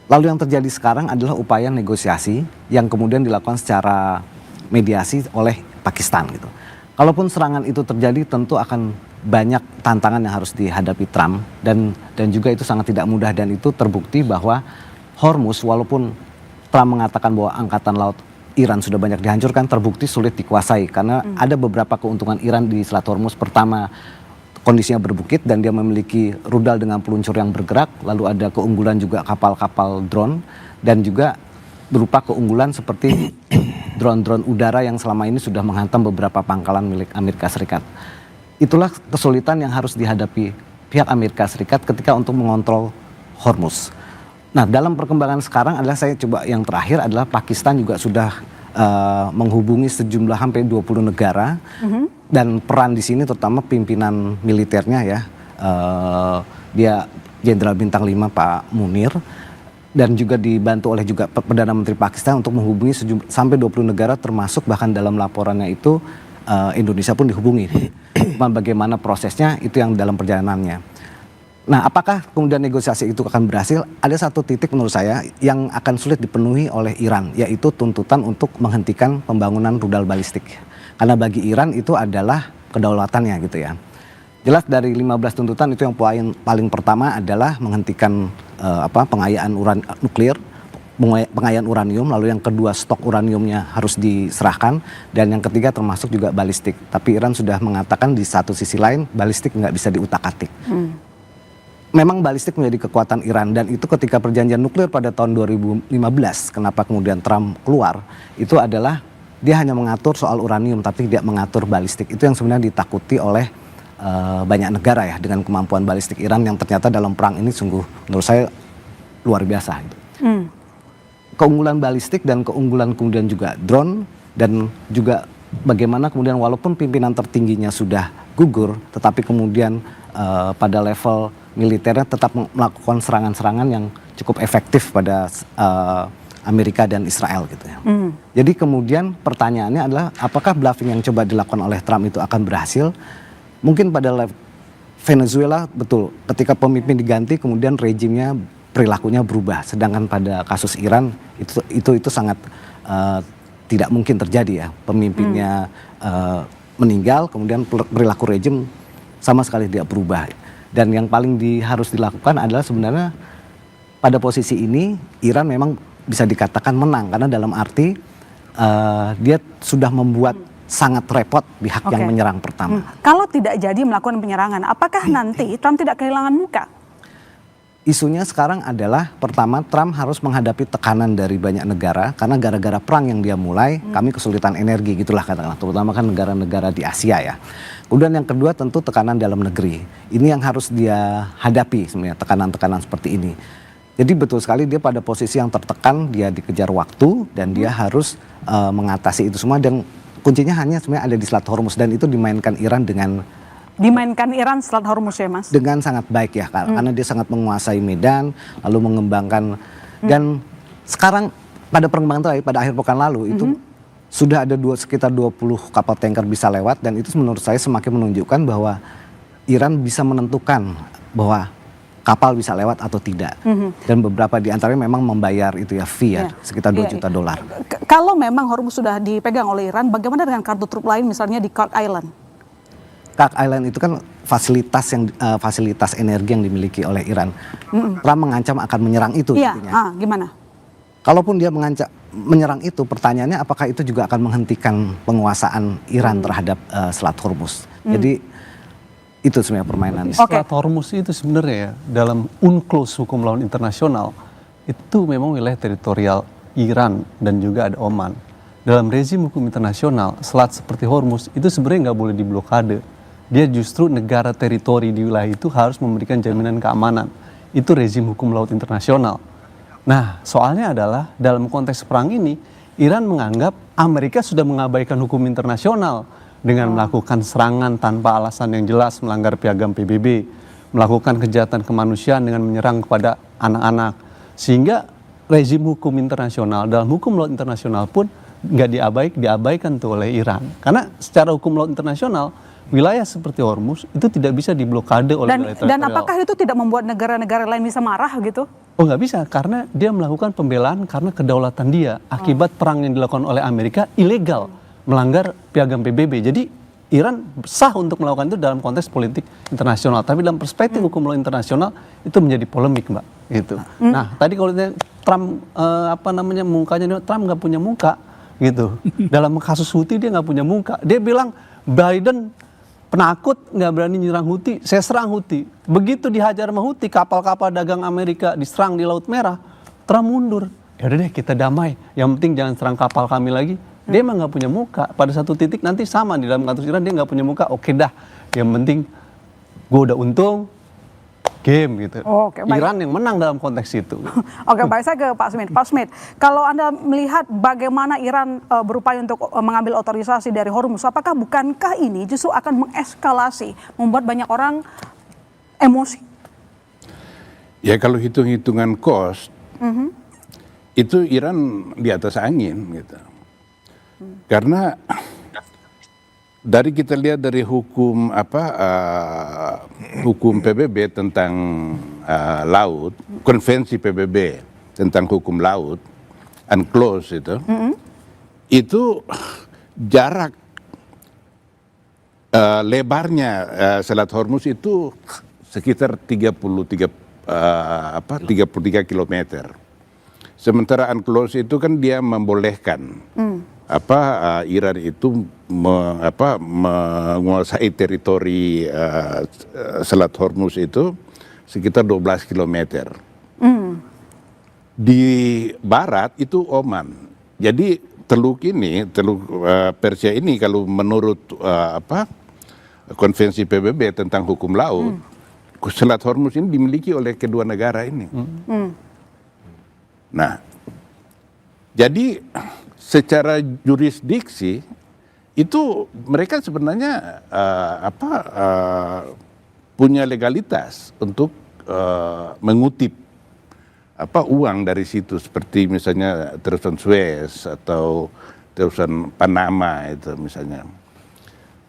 Lalu yang terjadi sekarang adalah upaya negosiasi yang kemudian dilakukan secara mediasi oleh Pakistan gitu. Kalaupun serangan itu terjadi tentu akan banyak tantangan yang harus dihadapi Trump, dan juga itu sangat tidak mudah, dan itu terbukti bahwa Hormuz, walaupun Trump mengatakan bahwa angkatan laut Iran sudah banyak dihancurkan, terbukti sulit dikuasai karena ada beberapa keuntungan Iran di Selat Hormuz. Pertama, kondisinya berbukit dan dia memiliki rudal dengan peluncur yang bergerak, lalu ada keunggulan juga kapal-kapal drone, dan juga berupa keunggulan seperti drone-drone udara yang selama ini sudah menghantam beberapa pangkalan milik Amerika Serikat. Itulah kesulitan yang harus dihadapi pihak Amerika Serikat ketika untuk mengontrol Hormuz. Nah, dalam perkembangan sekarang adalah saya coba yang terakhir adalah Pakistan juga sudah menghubungi sejumlah hampir 20 negara, dan peran di sini terutama pimpinan militernya ya, dia Jenderal Bintang 5 Pak Munir, dan juga dibantu oleh juga Perdana Menteri Pakistan untuk menghubungi sampai 20 negara, termasuk bahkan dalam laporannya itu Indonesia pun dihubungi. Bagaimana prosesnya itu yang dalam perjalanannya. Nah, apakah kemudian negosiasi itu akan berhasil? Ada satu titik menurut saya yang akan sulit dipenuhi oleh Iran, yaitu tuntutan untuk menghentikan pembangunan rudal balistik. Karena bagi Iran itu adalah kedaulatannya gitu ya. Jelas dari 15 tuntutan itu yang paling pertama adalah menghentikan pengayaan nuklir, pengayaan uranium, lalu yang kedua stok uraniumnya harus diserahkan, dan yang ketiga termasuk juga balistik. Tapi Iran sudah mengatakan di satu sisi lain balistik nggak bisa diutak-atik. Memang balistik menjadi kekuatan Iran, dan itu ketika perjanjian nuklir pada tahun 2015, kenapa kemudian Trump keluar, itu adalah dia hanya mengatur soal uranium tapi tidak mengatur balistik. Itu yang sebenarnya ditakuti oleh banyak negara ya, dengan kemampuan balistik Iran yang ternyata dalam perang ini sungguh menurut saya luar biasa. Keunggulan balistik dan keunggulan kemudian juga drone, dan juga bagaimana kemudian walaupun pimpinan tertingginya sudah gugur, tetapi kemudian pada level militernya tetap melakukan serangan-serangan yang cukup efektif pada Amerika dan Israel gitu ya. Jadi kemudian pertanyaannya adalah apakah bluffing yang coba dilakukan oleh Trump itu akan berhasil? Mungkin pada Venezuela betul, ketika pemimpin diganti kemudian rejimnya perilakunya berubah, sedangkan pada kasus Iran itu sangat tidak mungkin terjadi ya, pemimpinnya meninggal kemudian perilaku rejim sama sekali tidak berubah. Dan yang paling harus dilakukan adalah sebenarnya pada posisi ini Iran memang bisa dikatakan menang, karena dalam arti dia sudah membuat sangat repot pihak yang menyerang pertama. Kalau tidak jadi melakukan penyerangan, apakah nanti Trump tidak kehilangan muka? Isunya sekarang adalah pertama Trump harus menghadapi tekanan dari banyak negara, karena gara-gara perang yang dia mulai kami kesulitan energi gitulah katakanlah, terutama kan negara-negara di Asia ya. Kemudian yang kedua tentu tekanan dalam negeri, ini yang harus dia hadapi sebenarnya, tekanan-tekanan seperti ini. Jadi betul sekali dia pada posisi yang tertekan, dia dikejar waktu dan dia harus mengatasi itu semua, dan kuncinya hanya sebenarnya ada di Selat Hormuz, dan itu dimainkan Iran Selat Hormuz ya Mas? Dengan sangat baik ya, karena dia sangat menguasai medan, lalu mengembangkan, dan sekarang pada perkembangan terakhir pada akhir pekan lalu itu sudah ada sekitar 20 kapal tanker bisa lewat, dan itu menurut saya semakin menunjukkan bahwa Iran bisa menentukan bahwa kapal bisa lewat atau tidak. Dan beberapa di antaranya memang membayar itu ya fee ya, sekitar 2 juta dolar. Kalau memang Hormuz sudah dipegang oleh Iran, bagaimana dengan kartu truf lain misalnya di Kurt Island? Kak Island itu kan fasilitas energi yang dimiliki oleh Iran. Trump mengancam akan menyerang itu Iya, intinya. gimana? Kalaupun dia menyerang itu, pertanyaannya apakah itu juga akan menghentikan penguasaan Iran terhadap Selat Hormuz. Jadi itu sebenarnya permainan. Selat Hormuz itu sebenarnya ya, dalam UNCLOS hukum laut internasional itu memang wilayah teritorial Iran dan juga ada Oman. Dalam rezim hukum internasional, selat seperti Hormuz itu sebenarnya nggak boleh diblokade. Dia justru negara teritori di wilayah itu harus memberikan jaminan keamanan. Itu rezim hukum laut internasional. Nah, soalnya adalah dalam konteks perang ini, Iran menganggap Amerika sudah mengabaikan hukum internasional dengan melakukan serangan tanpa alasan yang jelas, melanggar piagam PBB, melakukan kejahatan kemanusiaan dengan menyerang kepada anak-anak. Sehingga rezim hukum internasional, dalam hukum laut internasional pun nggak diabaikan tuh oleh Iran. Karena secara hukum laut internasional, wilayah seperti Hormuz itu tidak bisa diblokade oleh wilayah teritorial. Dan apakah itu tidak membuat negara-negara lain bisa marah gitu? Oh nggak bisa, karena dia melakukan pembelaan karena kedaulatan dia. Akibat perang yang dilakukan oleh Amerika ilegal, melanggar piagam PBB. Jadi Iran sah untuk melakukan itu dalam konteks politik internasional. Tapi dalam perspektif hukum laut internasional itu menjadi polemik, Mbak. Gitu. Nah tadi kalau Trump mukanya Trump nggak punya muka, gitu. Dalam kasus Houthi dia nggak punya muka. Dia bilang Biden penakut, nggak berani nyerang Houthi, saya serang Houthi. Begitu dihajar sama Houthi, kapal-kapal dagang Amerika diserang di Laut Merah, Trump mundur. Ya udah deh kita damai, yang penting jangan serang kapal kami lagi. Dia emang nggak punya muka. Pada satu titik nanti sama di dalam kasus Iran dia nggak punya muka. Oke dah, yang penting gue udah untung, game gitu. Oke, baik. Iran yang menang dalam konteks itu. Oke, baik, saya ke Pak Smith. Pak Smith, kalau Anda melihat bagaimana Iran berupaya untuk mengambil otorisasi dari Hormuz, apakah bukankah ini justru akan mengeskalasi, membuat banyak orang emosi? Ya kalau hitung-hitungan cost, itu Iran di atas angin gitu. Karena dari kita lihat dari hukum hukum PBB tentang laut, konvensi PBB tentang hukum laut, UNCLOS itu jarak lebarnya Selat Hormuz itu sekitar 33 kilometer. Sementara UNCLOS itu kan dia membolehkan Iran itu menguasai teritori Selat Hormuz itu sekitar 12 kilometer. Di barat itu Oman. Jadi teluk Persia ini kalau menurut konvensi PBB tentang hukum laut, Selat Hormuz ini dimiliki oleh kedua negara ini. Nah, jadi secara jurisdiksi itu mereka sebenarnya punya legalitas untuk mengutip uang dari situ, seperti misalnya terusan Suez atau terusan Panama itu misalnya.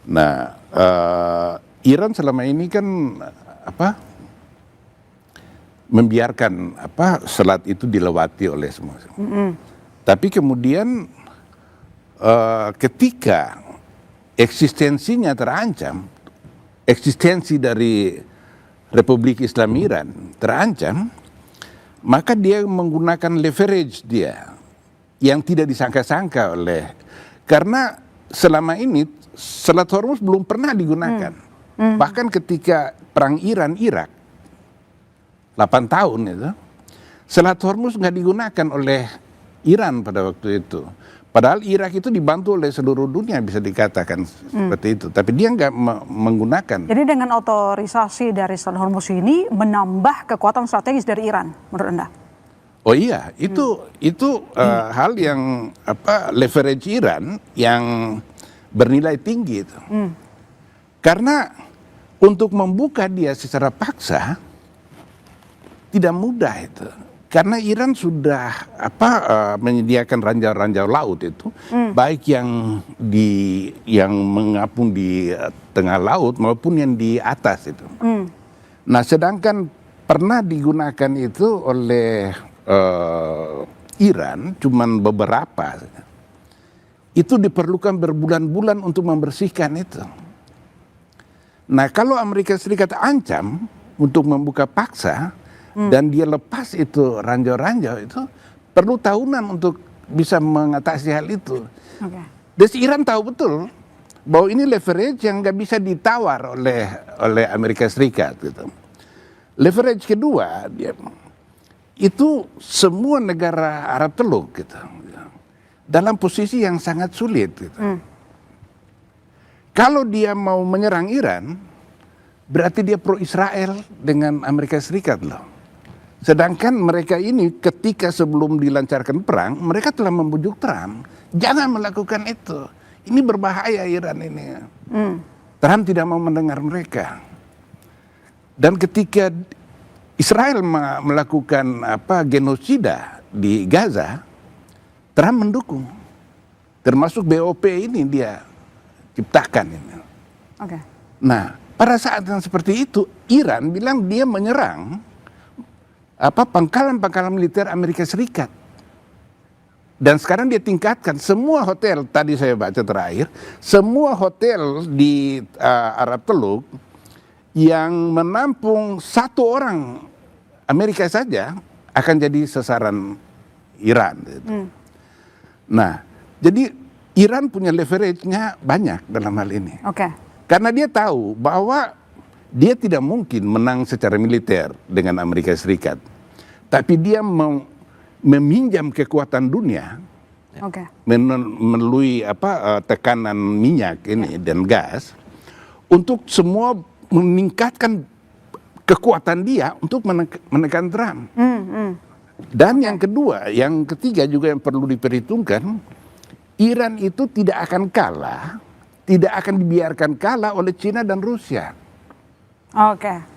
Nah, Iran selama ini kan membiarkan selat itu dilewati oleh semua. Tapi kemudian ketika eksistensinya terancam, eksistensi dari Republik Islam Iran terancam, maka dia menggunakan leverage dia yang tidak disangka-sangka karena selama ini Selat Hormuz belum pernah digunakan. Bahkan ketika perang Iran-Irak 8 tahun itu, Selat Hormuz nggak digunakan oleh Iran pada waktu itu. Padahal Irak itu dibantu oleh seluruh dunia, bisa dikatakan seperti itu. Tapi dia nggak menggunakan. Jadi dengan otorisasi dari Selat Hormuz ini menambah kekuatan strategis dari Iran, menurut Anda? Oh iya, itu hal yang leverage Iran yang bernilai tinggi itu. Karena untuk membuka dia secara paksa tidak mudah itu. Karena Iran sudah menyediakan ranjau-ranjau laut itu, baik yang mengapung di tengah laut maupun yang di atas itu. Nah, sedangkan pernah digunakan itu oleh Iran cuman beberapa. Itu diperlukan berbulan-bulan untuk membersihkan itu. Nah, kalau Amerika Serikat ancam untuk membuka paksa dan dia lepas itu ranjau-ranjau itu, perlu tahunan untuk bisa mengatasi hal itu. Dan Iran tahu betul bahwa ini leverage yang nggak bisa ditawar oleh Amerika Serikat gitu. Leverage kedua, itu semua negara Arab Teluk gitu, dalam posisi yang sangat sulit gitu. Kalau dia mau menyerang Iran, berarti dia pro Israel dengan Amerika Serikat loh. Sedangkan mereka ini ketika sebelum dilancarkan perang, mereka telah membujuk Trump, jangan melakukan itu. Ini berbahaya Iran ini. Trump tidak mau mendengar mereka. Dan ketika Israel melakukan genosida di Gaza, Trump mendukung. Termasuk BOP ini dia ciptakan ini. Nah, pada saat yang seperti itu, Iran bilang dia menyerang pangkalan-pangkalan militer Amerika Serikat. Dan sekarang dia tingkatkan semua hotel, tadi saya baca terakhir, semua hotel di Arab Teluk yang menampung satu orang Amerika saja akan jadi sasaran Iran. Nah, jadi Iran punya leverage-nya banyak dalam hal ini. Karena dia tahu bahwa dia tidak mungkin menang secara militer dengan Amerika Serikat. Tapi dia meminjam kekuatan dunia melalui tekanan minyak ini dan gas untuk semua meningkatkan kekuatan dia untuk menekan Trump. Dan yang kedua, yang ketiga juga yang perlu diperhitungkan, Iran itu tidak akan kalah, tidak akan dibiarkan kalah oleh Cina dan Rusia.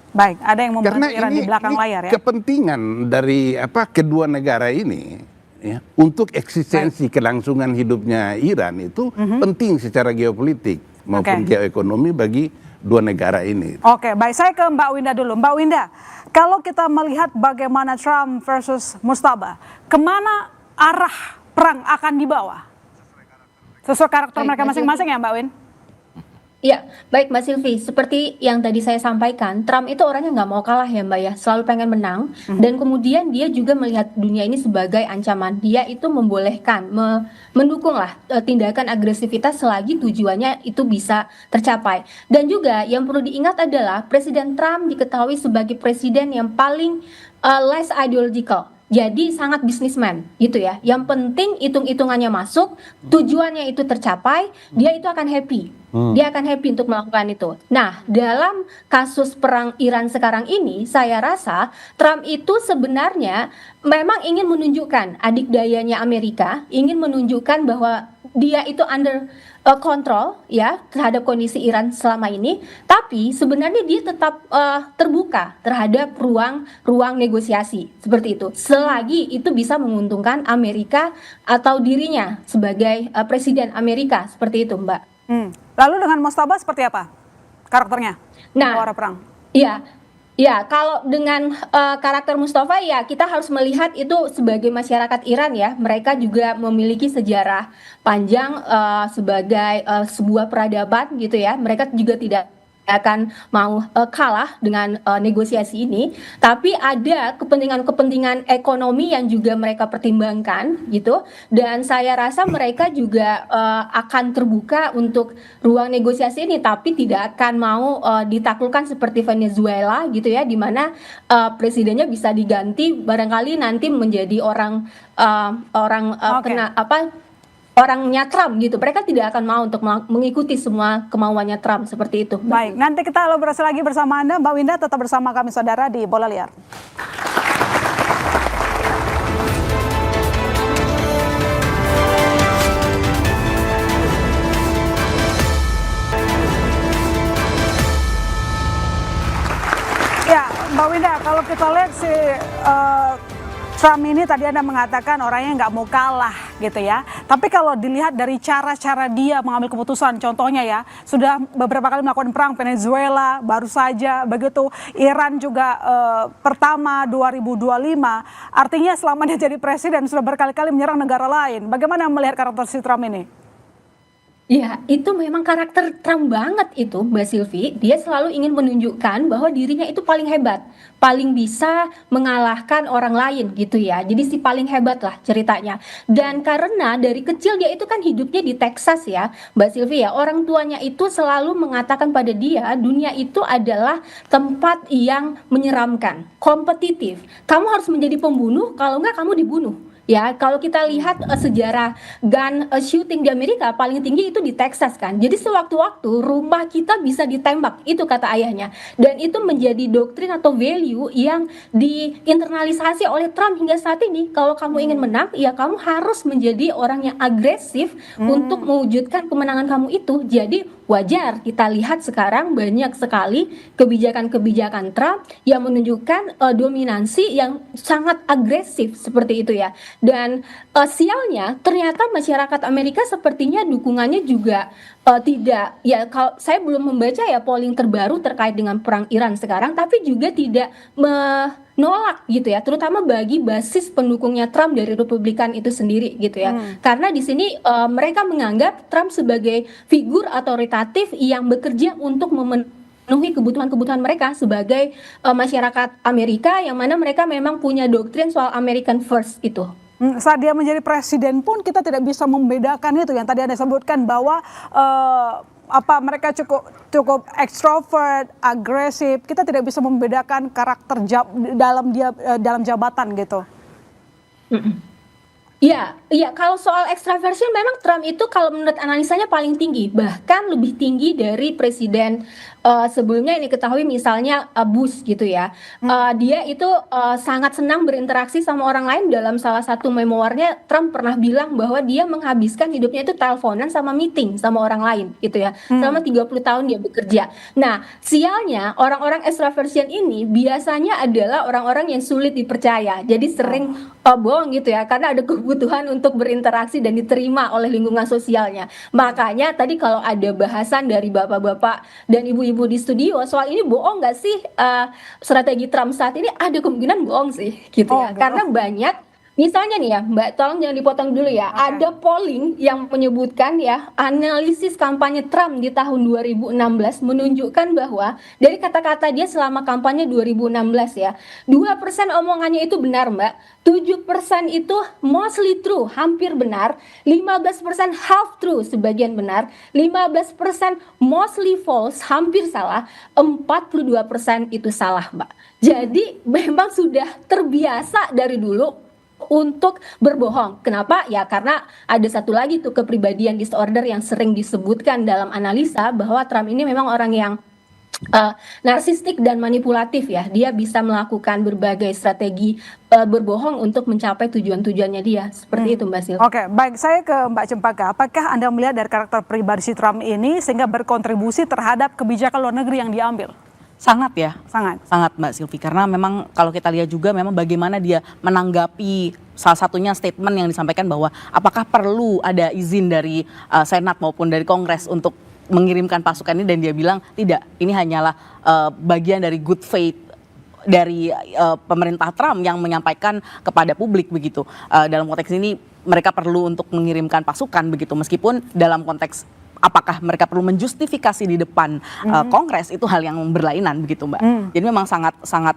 Baik, ada yang membantu Karena Iran di belakang layar ya. Kepentingan dari kedua negara ini ya, untuk eksistensi kelangsungan hidupnya Iran itu penting secara geopolitik maupun geoekonomi bagi dua negara ini. Baik, saya ke Mbak Winda dulu. Mbak Winda, kalau kita melihat bagaimana Trump versus Mustafa, kemana arah perang akan dibawa? Sesuai karakter mereka masing-masing ya Mbak Win? Ya, baik Mbak Silvi. Seperti yang tadi saya sampaikan, Trump itu orangnya nggak mau kalah ya Mbak ya, selalu pengen menang. Dan kemudian dia juga melihat dunia ini sebagai ancaman. Dia itu membolehkan, mendukunglah tindakan agresivitas selagi tujuannya itu bisa tercapai. Dan juga yang perlu diingat adalah Presiden Trump diketahui sebagai presiden yang paling less ideological. Jadi sangat bisnismen gitu ya. Yang penting hitung-hitungannya masuk, tujuannya itu tercapai, dia itu akan happy. Dia akan happy untuk melakukan itu. Nah, dalam kasus perang Iran sekarang ini, saya rasa Trump itu sebenarnya memang ingin menunjukkan adik dayanya Amerika, ingin menunjukkan bahwa dia itu under control ya terhadap kondisi Iran selama ini, tapi sebenarnya dia tetap terbuka terhadap ruang negosiasi seperti itu. Selagi itu bisa menguntungkan Amerika atau dirinya sebagai presiden Amerika seperti itu, Mbak. Lalu dengan Mustafa seperti apa karakternya? Nah, perang. Ya, kalau dengan karakter Mustafa ya kita harus melihat itu sebagai masyarakat Iran ya. Mereka juga memiliki sejarah panjang sebagai sebuah peradaban gitu ya. Mereka juga tidak akan mau kalah dengan negosiasi ini, tapi ada kepentingan ekonomi yang juga mereka pertimbangkan gitu, dan saya rasa mereka juga akan terbuka untuk ruang negosiasi ini, tapi tidak akan mau ditaklukkan seperti Venezuela gitu ya, di mana presidennya bisa diganti barangkali nanti menjadi orangnya Trump gitu. Mereka tidak akan mau untuk mengikuti semua kemauannya Trump seperti itu. Baik, nanti kita elaborasi lagi bersama Anda. Mbak Winda tetap bersama kami saudara di Bola Liar. Ya, Mbak Winda, kalau kita lihat si Trump ini tadi Anda mengatakan orangnya nggak mau kalah gitu ya. Tapi kalau dilihat dari cara-cara dia mengambil keputusan, contohnya ya, sudah beberapa kali melakukan perang Venezuela, baru saja begitu. Iran juga pertama 2025. Artinya selama dia jadi presiden sudah berkali-kali menyerang negara lain. Bagaimana melihat karakter si Trump ini? Ya, itu memang karakter Trump banget itu, Mbak Silvi. Dia selalu ingin menunjukkan bahwa dirinya itu paling hebat, paling bisa mengalahkan orang lain gitu ya. Jadi si paling hebat lah ceritanya. Dan karena dari kecil dia itu kan hidupnya di Texas ya, Mbak Silvi ya. Orang tuanya itu selalu mengatakan pada dia, dunia itu adalah tempat yang menyeramkan, kompetitif. Kamu harus menjadi pembunuh, kalau enggak kamu dibunuh. Ya, kalau kita lihat sejarah gun shooting di Amerika paling tinggi itu di Texas kan. Jadi sewaktu-waktu rumah kita bisa ditembak, itu kata ayahnya. Dan itu menjadi doktrin atau value yang diinternalisasi oleh Trump hingga saat ini. Kalau kamu ingin menang, ya kamu harus menjadi orang yang agresif untuk mewujudkan kemenangan kamu itu. Jadi wajar kita lihat sekarang banyak sekali kebijakan-kebijakan Trump yang menunjukkan dominansi yang sangat agresif seperti itu ya. Dan sialnya ternyata masyarakat Amerika sepertinya dukungannya juga tidak, ya kalau saya belum membaca ya polling terbaru terkait dengan perang Iran sekarang, tapi juga tidak menolak gitu ya, terutama bagi basis pendukungnya Trump dari Republikan itu sendiri gitu ya. Karena di sini mereka menganggap Trump sebagai figur otoritatif yang bekerja untuk memenuhi kebutuhan-kebutuhan mereka sebagai masyarakat Amerika, yang mana mereka memang punya doktrin soal American First itu. Saat dia menjadi presiden pun kita tidak bisa membedakan itu yang tadi Anda sebutkan bahwa mereka cukup ekstrovert, agresif. Kita tidak bisa membedakan karakter dalam jabatan gitu. Iya, kalau soal extraversion memang Trump itu kalau menurut analisanya paling tinggi, bahkan lebih tinggi dari presiden sebelumnya ini ketahui misalnya Bush gitu ya. Dia itu sangat senang berinteraksi sama orang lain. Dalam salah satu memoirnya Trump pernah bilang bahwa dia menghabiskan hidupnya itu teleponan sama meeting sama orang lain gitu ya. Selama 30 tahun dia bekerja. Nah, sialnya orang-orang extraversion ini biasanya adalah orang-orang yang sulit dipercaya. Jadi sering bohong gitu ya, karena ada kebutuhan untuk berinteraksi dan diterima oleh lingkungan sosialnya. Makanya tadi kalau ada bahasan dari bapak-bapak dan ibu-ibu di studio soal ini bohong nggak sih strategi Trump saat ini, ada kemungkinan bohong sih gitu ya. Karena banyak, misalnya nih ya Mbak, tolong jangan dipotong dulu ya. Ada polling yang menyebutkan ya, analisis kampanye Trump di tahun 2016 menunjukkan bahwa dari kata-kata dia selama kampanye 2016 ya, 2% omongannya itu benar Mbak, 7% itu mostly true, hampir benar, 15% half true, sebagian benar, 15% mostly false, hampir salah, 42% itu salah Mbak. Jadi memang sudah terbiasa dari dulu untuk berbohong. Kenapa? Ya karena ada satu lagi tuh kepribadian disorder yang sering disebutkan dalam analisa, bahwa Trump ini memang orang yang narsistik dan manipulatif ya. Dia bisa melakukan berbagai strategi berbohong untuk mencapai tujuan-tujuannya dia. Seperti itu Mbak Sil. Oke, baik, saya ke Mbak Cempaka. Apakah Anda melihat dari karakter pribadi si Trump ini sehingga berkontribusi terhadap kebijakan luar negeri yang diambil? Sangat ya, Sangat. Mbak Silvi, karena memang kalau kita lihat juga memang bagaimana dia menanggapi salah satunya statement yang disampaikan bahwa apakah perlu ada izin dari Senat maupun dari Kongres untuk mengirimkan pasukan ini, dan dia bilang tidak, ini hanyalah bagian dari good faith dari pemerintah Trump yang menyampaikan kepada publik begitu. Dalam konteks ini mereka perlu untuk mengirimkan pasukan begitu, meskipun dalam konteks apakah mereka perlu menjustifikasi di depan Kongres itu hal yang berlainan begitu Mbak. Jadi memang sangat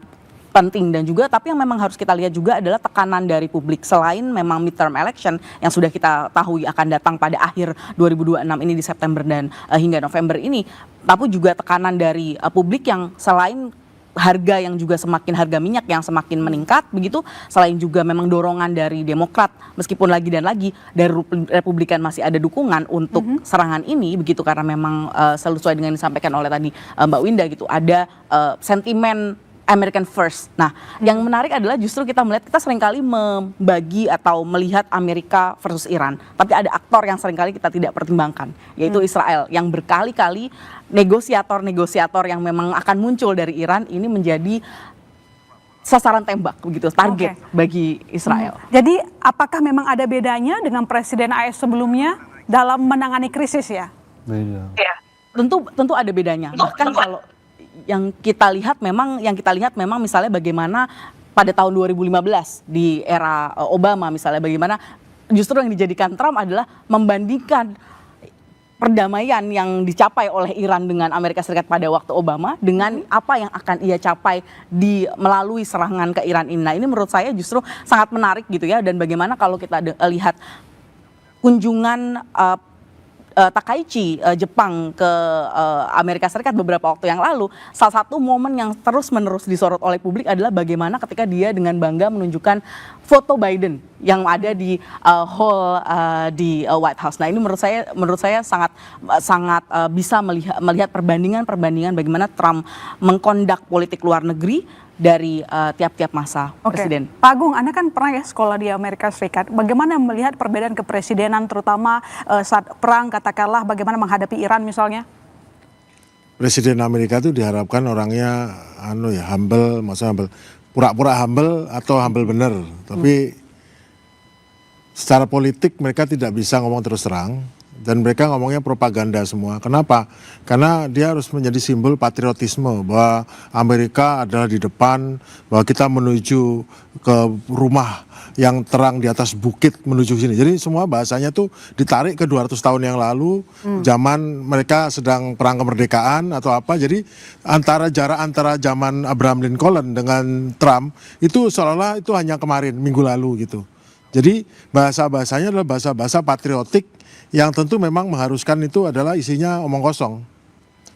penting, dan juga tapi yang memang harus kita lihat juga adalah tekanan dari publik. Selain memang midterm election yang sudah kita tahu akan datang pada akhir 2026 ini di September dan hingga November ini, tapi juga tekanan dari publik yang selain harga yang juga semakin, harga minyak yang semakin meningkat begitu, selain juga memang dorongan dari Demokrat, meskipun lagi dan lagi dari Republikan masih ada dukungan untuk serangan ini begitu, karena memang sesuai dengan yang disampaikan oleh tadi Mbak Winda gitu, ada sentimen American First. Nah, yang menarik adalah justru kita melihat, kita seringkali membagi atau melihat Amerika versus Iran, tapi ada aktor yang seringkali kita tidak pertimbangkan, yaitu Israel, yang berkali-kali negosiator yang memang akan muncul dari Iran ini menjadi sasaran tembak begitu, target bagi Israel. Jadi apakah memang ada bedanya dengan Presiden AS sebelumnya dalam menangani krisis ya? Beda. Ya, tentu ada bedanya. Bahkan kalau yang kita lihat memang misalnya bagaimana pada tahun 2015 di era Obama misalnya, bagaimana justru yang dijadikan Trump adalah membandingkan perdamaian yang dicapai oleh Iran dengan Amerika Serikat pada waktu Obama dengan apa yang akan ia capai melalui serangan ke Iran ini. Nah, ini menurut saya justru sangat menarik gitu ya, dan bagaimana kalau kita lihat kunjungan Takaichi Jepang ke Amerika Serikat beberapa waktu yang lalu, salah satu momen yang terus-menerus disorot oleh publik adalah bagaimana ketika dia dengan bangga menunjukkan foto Biden yang ada di hall di White House. Nah, ini menurut saya sangat bisa melihat perbandingan bagaimana Trump mengkondak politik luar negeri dari tiap-tiap masa presiden. Pak Agung, Anda kan pernah ya sekolah di Amerika Serikat. Bagaimana melihat perbedaan kepresidenan terutama saat perang, katakanlah bagaimana menghadapi Iran misalnya? Presiden Amerika itu diharapkan orangnya humble, maksudnya humble, pura-pura humble atau humble bener. Tapi secara politik mereka tidak bisa ngomong terus terang. Dan mereka ngomongnya propaganda semua. Kenapa? Karena dia harus menjadi simbol patriotisme bahwa Amerika adalah di depan, bahwa kita menuju ke rumah yang terang di atas bukit menuju sini. Jadi semua bahasanya tuh ditarik ke 200 tahun yang lalu, zaman mereka sedang perang kemerdekaan atau apa. Jadi jarak antara zaman Abraham Lincoln dengan Trump itu seolah-olah itu hanya kemarin, minggu lalu gitu. Jadi bahasa-bahasanya adalah bahasa-bahasa patriotik yang tentu memang mengharuskan itu adalah isinya omong kosong.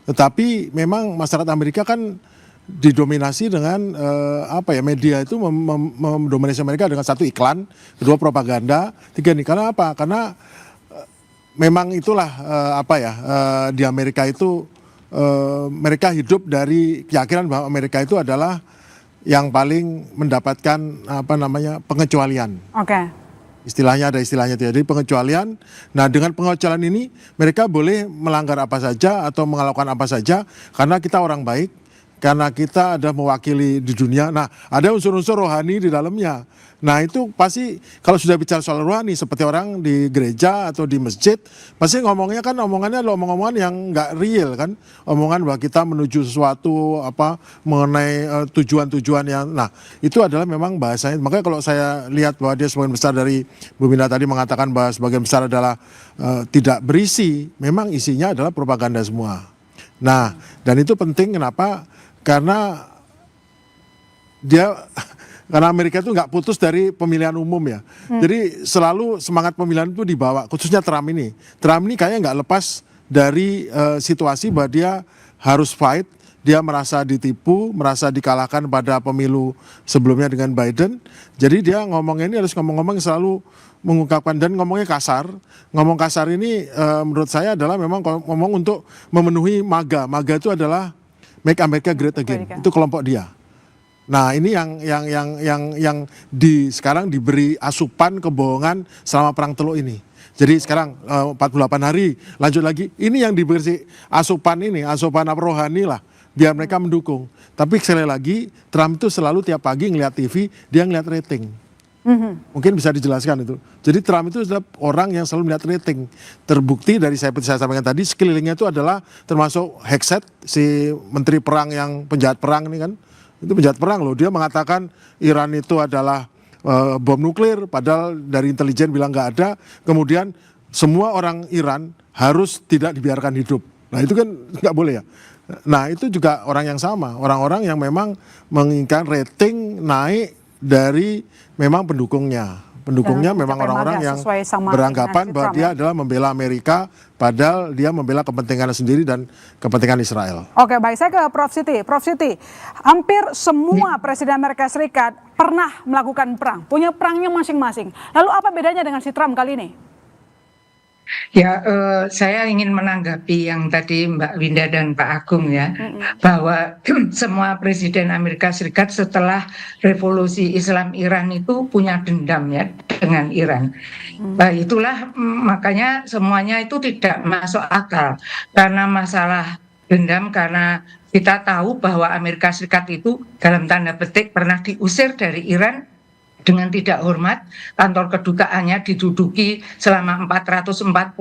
Tetapi memang masyarakat Amerika kan didominasi dengan media itu mendominasi mereka dengan satu iklan, kedua propaganda, tiga nih. Karena apa? Karena memang itulah di Amerika itu mereka hidup dari keyakinan bahwa Amerika itu adalah yang paling mendapatkan pengecualian. Oke. Istilahnya ada istilahnya, jadi pengecualian. Nah, dengan pengecualian ini mereka boleh melanggar apa saja atau melakukan apa saja karena kita orang baik, karena kita ada mewakili di dunia. Nah, ada unsur-unsur rohani di dalamnya. Nah, itu pasti kalau sudah bicara soal rohani seperti orang di gereja atau di masjid, pasti omongannya adalah omong-omongan yang nggak real kan. Omongan bahwa kita menuju sesuatu mengenai tujuan-tujuan yang, nah itu adalah memang bahasanya. Makanya kalau saya lihat bahwa dia sebagian besar dari Bu Mina tadi mengatakan bahwa sebagian besar adalah tidak berisi, memang isinya adalah propaganda semua. Nah, dan itu penting kenapa? Karena karena Amerika itu nggak putus dari pemilihan umum ya. Jadi selalu semangat pemilihan itu dibawa, khususnya Trump ini. Trump ini kayaknya nggak lepas dari situasi bahwa dia harus fight, dia merasa ditipu, merasa dikalahkan pada pemilu sebelumnya dengan Biden. Jadi dia ngomong ini harus ngomong-ngomong selalu mengungkapkan dan ngomongnya kasar. Ngomong kasar ini menurut saya adalah memang ngomong untuk memenuhi MAGA. MAGA itu adalah Make America Great Again. Itu kelompok dia. Nah, ini yang sekarang diberi asupan kebohongan selama perang Teluk ini. Jadi sekarang 48 hari lanjut lagi, ini yang diberi asupan rohani lah, biar mereka mendukung. Tapi sekali lagi Trump itu selalu tiap pagi ngeliat TV, dia ngeliat rating. Mungkin bisa dijelaskan itu. Jadi Trump itu adalah orang yang selalu melihat rating. Terbukti dari saya sampaikan tadi, sekelilingnya itu adalah termasuk Hegseth, si menteri perang yang penjahat perang ini kan. Itu penjahat perang loh, dia mengatakan Iran itu adalah bom nuklir, padahal dari intelijen bilang nggak ada. Kemudian semua orang Iran harus tidak dibiarkan hidup. Nah itu kan nggak boleh ya. Nah itu juga orang yang sama, orang-orang yang memang menginginkan rating naik dari memang pendukungnya. Pendukungnya memang orang-orang yang beranggapan bahwa dia adalah membela Amerika, padahal dia membela kepentingannya sendiri dan kepentingan Israel. Oke, baik, saya ke Prof. Siti. Prof. Siti, hampir semua presiden Amerika Serikat pernah melakukan perang, punya perangnya masing-masing. Lalu apa bedanya dengan si Trump kali ini? Ya, saya ingin menanggapi yang tadi Mbak Winda dan Pak Agung ya, bahwa semua presiden Amerika Serikat setelah revolusi Islam Iran itu punya dendam ya dengan Iran. Itulah makanya semuanya itu tidak masuk akal karena masalah dendam, karena kita tahu bahwa Amerika Serikat itu dalam tanda petik pernah diusir dari Iran dengan tidak hormat. Kantor kedutaannya diduduki selama 444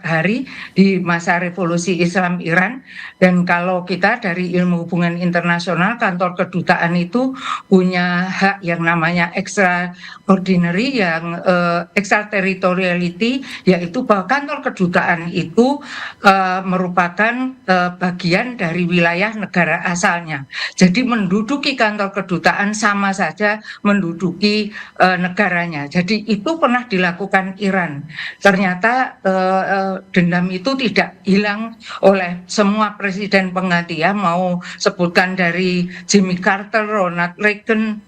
hari di masa revolusi Islam Iran. Dan kalau kita dari ilmu hubungan internasional, kantor kedutaan itu punya hak yang namanya extraordinary, yang extraterritoriality, yaitu bahwa kantor kedutaan itu merupakan bagian dari wilayah negara asalnya. Jadi menduduki kantor kedutaan sama saja menduduki negaranya. Jadi itu pernah dilakukan Iran. Ternyata dendam itu tidak hilang oleh semua presiden pengganti, ya, mau sebutkan dari Jimmy Carter, Ronald Reagan,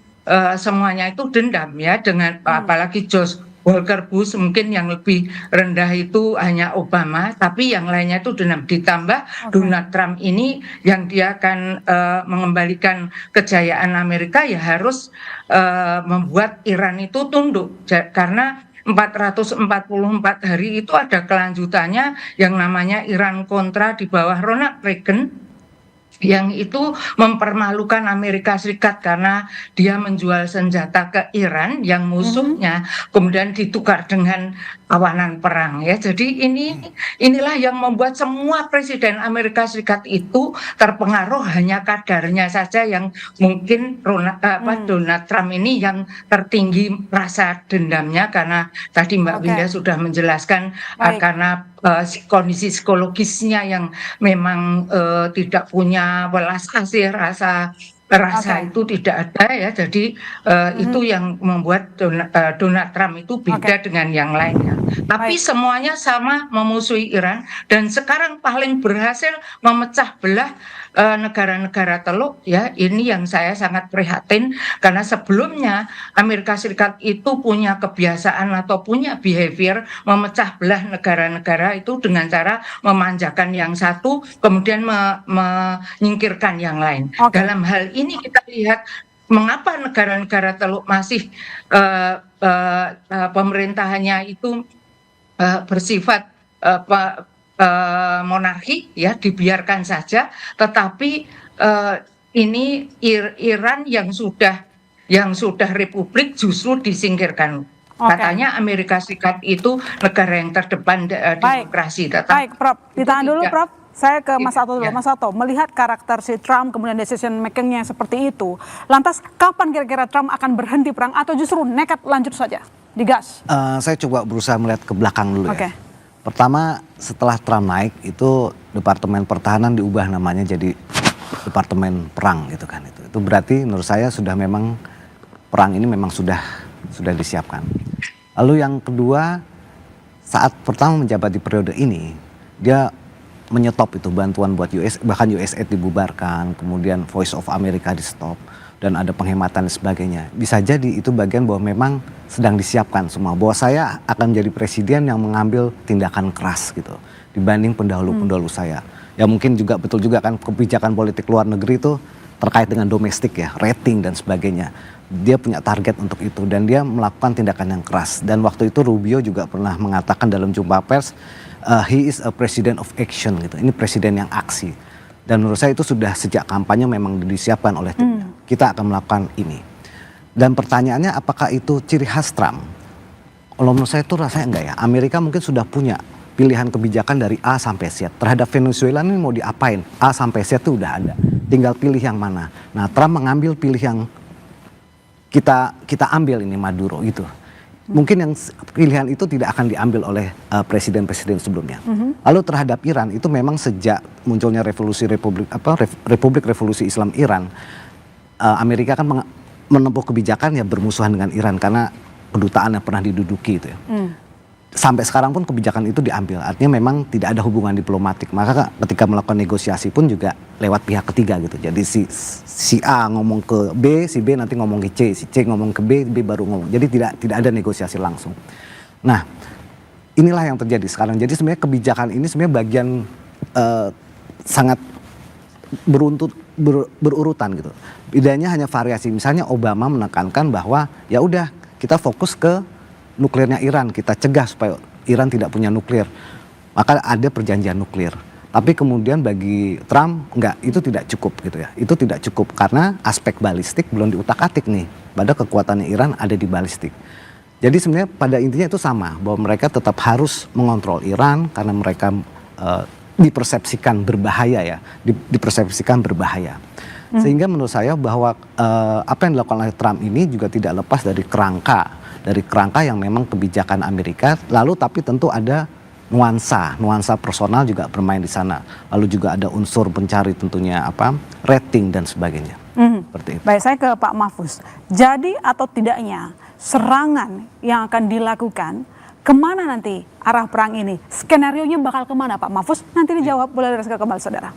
semuanya itu dendam, ya, dengan apalagi George Walker Bush, mungkin yang lebih rendah itu hanya Obama, tapi yang lainnya itu dendam. Ditambah Donald Trump ini yang dia akan mengembalikan kejayaan Amerika, ya harus membuat Iran itu tunduk, karena 444 hari itu ada kelanjutannya yang namanya Iran Kontra di bawah Ronald Reagan, yang itu mempermalukan Amerika Serikat karena dia menjual senjata ke Iran yang musuhnya, kemudian ditukar dengan awanan perang, ya. Jadi inilah yang membuat semua presiden Amerika Serikat itu terpengaruh, hanya kadarnya saja yang mungkin Donald Trump ini yang tertinggi rasa dendamnya, karena tadi Mbak Winda sudah menjelaskan karena kondisi psikologisnya yang memang tidak punya welas asih, rasa itu tidak ada, ya. Jadi itu yang membuat Donald Trump itu beda dengan yang lainnya. Tapi semuanya sama memusuhi Iran, dan sekarang paling berhasil memecah belah negara-negara Teluk, ya. Ini yang saya sangat prihatin, karena sebelumnya Amerika Serikat itu punya kebiasaan atau punya behavior memecah belah negara-negara itu dengan cara memanjakan yang satu kemudian menyingkirkan yang lain. Dalam hal ini kita lihat mengapa negara-negara Teluk masih pemerintahannya itu bersifat monarki, ya, dibiarkan saja, tetapi ini Iran yang sudah republik justru disingkirkan. Katanya Amerika Serikat itu negara yang terdepan demokrasi. Baik, Prof. Ditahan dulu, Prof. Saya ke Mas Ato dulu. Mas Ato, melihat karakter si Trump kemudian decision makingnya seperti itu, lantas kapan kira-kira Trump akan berhenti perang atau justru nekat lanjut saja digas? Saya coba berusaha melihat ke belakang dulu, ya. Oke. Pertama, setelah Trump naik itu Departemen Pertahanan diubah namanya jadi Departemen Perang gitu kan. Itu berarti menurut saya sudah memang perang ini memang sudah disiapkan. Lalu yang kedua, saat pertama menjabat di periode ini, dia menyetop itu bantuan buat bahkan USAID dibubarkan, kemudian Voice of America di stop, dan ada penghematan dan sebagainya. Bisa jadi itu bagian bahwa memang sedang disiapkan semua, bahwa saya akan menjadi presiden yang mengambil tindakan keras gitu dibanding pendahulu-pendahulu saya. Ya mungkin juga betul juga kan kebijakan politik luar negeri itu terkait dengan domestik, ya, rating dan sebagainya. Dia punya target untuk itu dan dia melakukan tindakan yang keras. Dan waktu itu Rubio juga pernah mengatakan dalam jumpa pers, he is a president of action gitu. Ini presiden yang aksi. Dan menurut saya itu sudah sejak kampanye memang disiapkan oleh timnya. Kita akan melakukan ini. Dan pertanyaannya apakah itu ciri khas Trump? Kalau menurut saya itu rasanya enggak, ya. Amerika mungkin sudah punya pilihan kebijakan dari A sampai Z. Terhadap Venezuela ini mau diapain? A sampai Z itu udah ada. Tinggal pilih yang mana. Nah, Trump mengambil pilih yang kita ambil ini, Maduro gitu. Mungkin yang pilihan itu tidak akan diambil oleh presiden-presiden sebelumnya. Lalu terhadap Iran itu memang sejak munculnya Republik Revolusi Islam Iran, Amerika kan menempuh kebijakan ya bermusuhan dengan Iran karena kedutaan yang pernah diduduki itu, ya. Sampai sekarang pun kebijakan itu diambil. Artinya memang tidak ada hubungan diplomatik. Maka ketika melakukan negosiasi pun juga lewat pihak ketiga gitu. Jadi si A ngomong ke B, si B nanti ngomong ke C, si C ngomong ke B, B baru ngomong. Jadi tidak ada negosiasi langsung. Nah, inilah yang terjadi sekarang. Jadi sebenarnya kebijakan ini sebenarnya bagian sangat berurutan gitu. Bedanya hanya variasi. Misalnya Obama menekankan bahwa ya udah kita fokus ke nuklirnya Iran, kita cegah supaya Iran tidak punya nuklir. Maka ada perjanjian nuklir. Tapi kemudian bagi Trump enggak, itu tidak cukup gitu, ya. Itu tidak cukup karena aspek balistik belum diutak-atik nih. pada kekuatannya Iran ada di balistik. Jadi sebenarnya pada intinya itu sama, bahwa mereka tetap harus mengontrol Iran karena mereka dipersepsikan berbahaya ya, dipersepsikan berbahaya. Sehingga menurut saya bahwa apa yang dilakukan oleh Trump ini juga tidak lepas dari kerangka yang memang kebijakan Amerika, lalu tapi tentu ada nuansa personal juga bermain di sana. Lalu juga ada unsur pencari tentunya rating dan sebagainya. Seperti itu. Baik, saya ke Pak Mahfuz. Jadi atau tidaknya serangan yang akan dilakukan, kemana nanti arah perang ini? Skenarionya bakal kemana Pak Mahfuz? Nanti dijawab, boleh dari kembali saudara.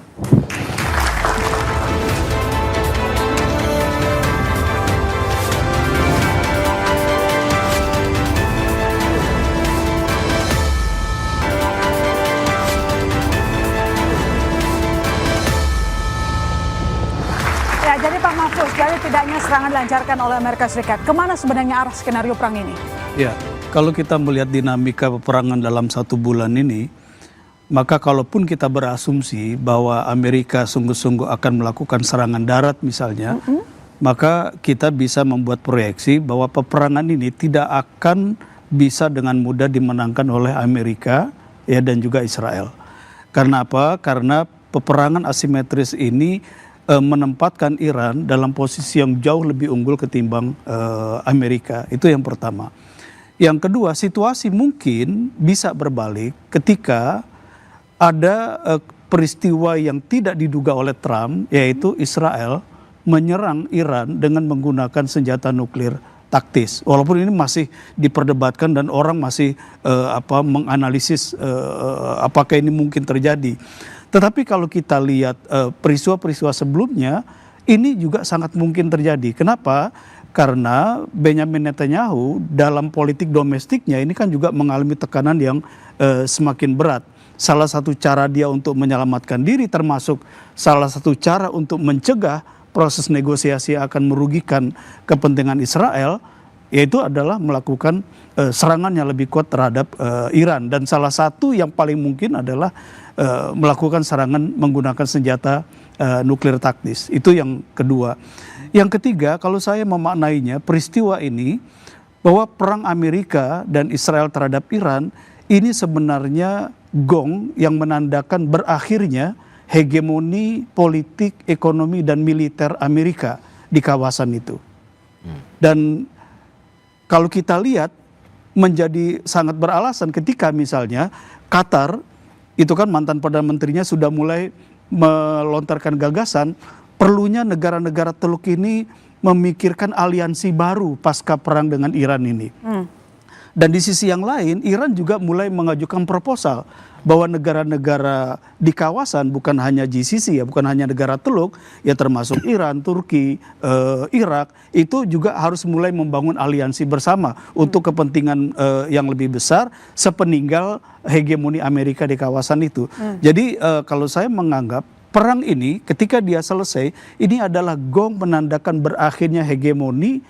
Jadi Pak Mahfuz, jadi tidaknya serangan dilancarkan oleh Amerika Serikat. Kemana sebenarnya arah skenario perang ini? Ya, kalau kita melihat dinamika peperangan dalam 1 bulan ini, maka kalaupun kita berasumsi bahwa Amerika sungguh-sungguh akan melakukan serangan darat misalnya, maka kita bisa membuat proyeksi bahwa peperangan ini tidak akan bisa dengan mudah dimenangkan oleh Amerika ya dan juga Israel. Karena apa? Karena peperangan asimetris ini menempatkan Iran dalam posisi yang jauh lebih unggul ketimbang Amerika. Itu yang pertama. Yang kedua, situasi mungkin bisa berbalik ketika ada peristiwa yang tidak diduga oleh Trump, yaitu Israel menyerang Iran dengan menggunakan senjata nuklir taktis. Walaupun ini masih diperdebatkan dan orang masih menganalisis apakah ini mungkin terjadi. Tetapi kalau kita lihat peristiwa-peristiwa sebelumnya, ini juga sangat mungkin terjadi. Kenapa? Karena Benjamin Netanyahu dalam politik domestiknya ini kan juga mengalami tekanan yang semakin berat. Salah satu cara dia untuk menyelamatkan diri, termasuk salah satu cara untuk mencegah proses negosiasi yang akan merugikan kepentingan Israel, yaitu adalah melakukan serangan yang lebih kuat terhadap Iran. Dan salah satu yang paling mungkin adalah melakukan serangan menggunakan senjata nuklir taktis. Itu yang kedua. Yang ketiga, kalau saya memaknainya, peristiwa ini bahwa perang Amerika dan Israel terhadap Iran ini sebenarnya gong yang menandakan berakhirnya hegemoni politik, ekonomi, dan militer Amerika di kawasan itu. Dan kalau kita lihat menjadi sangat beralasan ketika misalnya Qatar, itu kan mantan Perdana Menterinya sudah mulai melontarkan gagasan perlunya negara-negara Teluk ini memikirkan aliansi baru pasca perang dengan Iran ini. Dan di sisi yang lain, Iran juga mulai mengajukan proposal bahwa negara-negara di kawasan, bukan hanya GCC ya, bukan hanya negara Teluk, ya termasuk Iran, Turki, Irak, itu juga harus mulai membangun aliansi bersama untuk kepentingan yang lebih besar sepeninggal hegemoni Amerika di kawasan itu. Jadi kalau saya menganggap perang ini ketika dia selesai, ini adalah gong menandakan berakhirnya hegemoni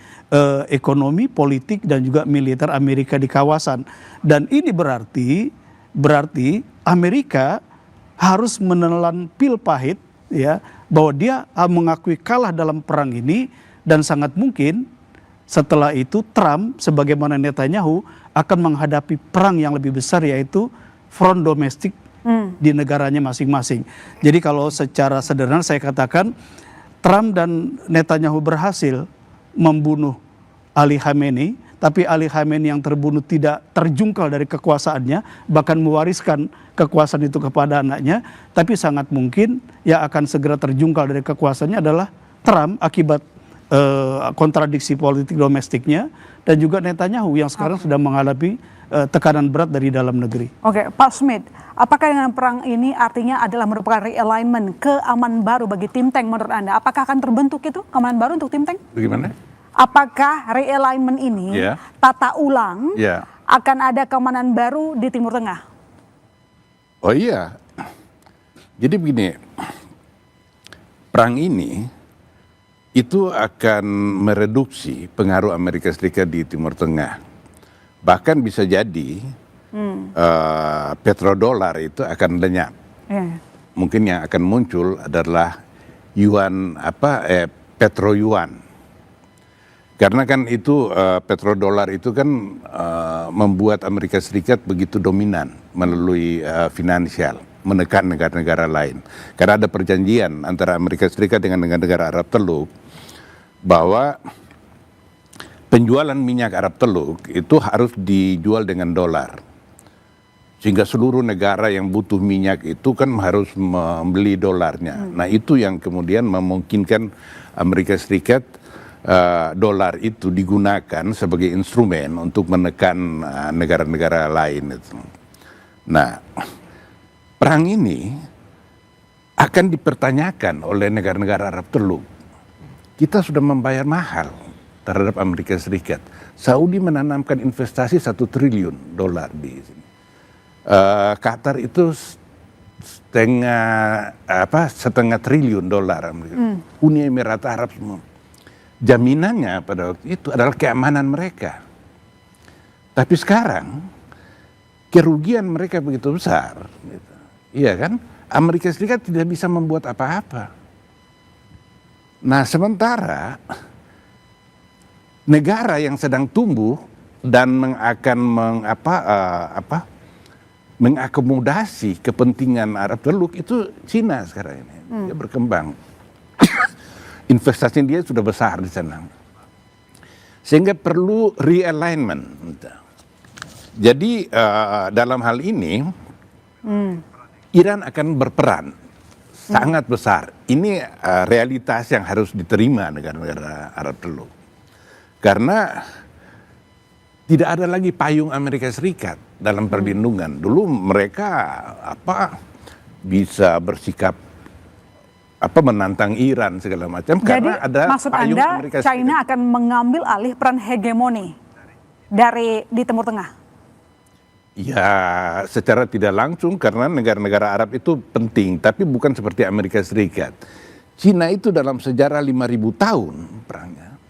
ekonomi, politik, dan juga militer Amerika di kawasan. Dan ini berarti Amerika harus menelan pil pahit ya, bahwa dia mengakui kalah dalam perang ini, dan sangat mungkin setelah itu Trump sebagaimana Netanyahu akan menghadapi perang yang lebih besar, yaitu front domestik di negaranya masing-masing. Jadi kalau secara sederhana saya katakan Trump dan Netanyahu berhasil membunuh Ali Khamenei, tapi Ali Khamenei yang terbunuh tidak terjungkal dari kekuasaannya, bahkan mewariskan kekuasaan itu kepada anaknya, tapi sangat mungkin yang akan segera terjungkal dari kekuasaannya adalah Trump akibat kontradiksi politik domestiknya, dan juga Netanyahu yang sekarang sudah menghadapi tekanan berat dari dalam negeri. Oke, Pak Smith, apakah dengan perang ini artinya adalah merupakan realignment keamanan baru bagi Think Tank menurut Anda? Apakah akan terbentuk itu keamanan baru untuk Think Tank? Bagaimana? Apakah realignment ini tata ulang akan ada keamanan baru di Timur Tengah? Oh iya, jadi begini, perang ini itu akan mereduksi pengaruh Amerika Serikat di Timur Tengah. Bahkan bisa jadi petrodolar itu akan lenyap. Mungkin yang akan muncul adalah yuan petro yuan. Karena kan itu petrodolar itu kan membuat Amerika Serikat begitu dominan melalui finansial, menekan negara-negara lain. Karena ada perjanjian antara Amerika Serikat dengan negara Arab Teluk bahwa penjualan minyak Arab Teluk itu harus dijual dengan dolar. Sehingga seluruh negara yang butuh minyak itu kan harus membeli dolarnya. Nah itu yang kemudian memungkinkan Amerika Serikat dolar itu digunakan sebagai instrumen untuk menekan negara-negara lain itu. Nah, perang ini akan dipertanyakan oleh negara-negara Arab Teluk. Kita sudah membayar mahal terhadap Amerika Serikat. Saudi menanamkan investasi $1 triliun di sini. Qatar itu setengah triliun dolar. Uni Emirat Arab semua. Jaminannya pada waktu itu adalah keamanan mereka. Tapi sekarang kerugian mereka begitu besar, gitu. Iya kan? Amerika Serikat tidak bisa membuat apa-apa. Nah, sementara negara yang sedang tumbuh dan akan mengakomodasi kepentingan Arab Teluk itu Cina sekarang ini. Dia berkembang. Investasi dia sudah besar di sana. Sehingga perlu realignment. Jadi dalam hal ini Iran akan berperan sangat besar. Ini realitas yang harus diterima negara-negara Arab Teluk. Karena tidak ada lagi payung Amerika Serikat dalam perlindungan. Dulu mereka bisa bersikap menantang Iran segala macam. Jadi karena ada maksud payung Anda Amerika Serikat. China akan mengambil alih peran hegemoni di Timur Tengah? Ya, secara tidak langsung karena negara-negara Arab itu penting, tapi bukan seperti Amerika Serikat. Cina itu dalam sejarah 5.000 tahun perangnya,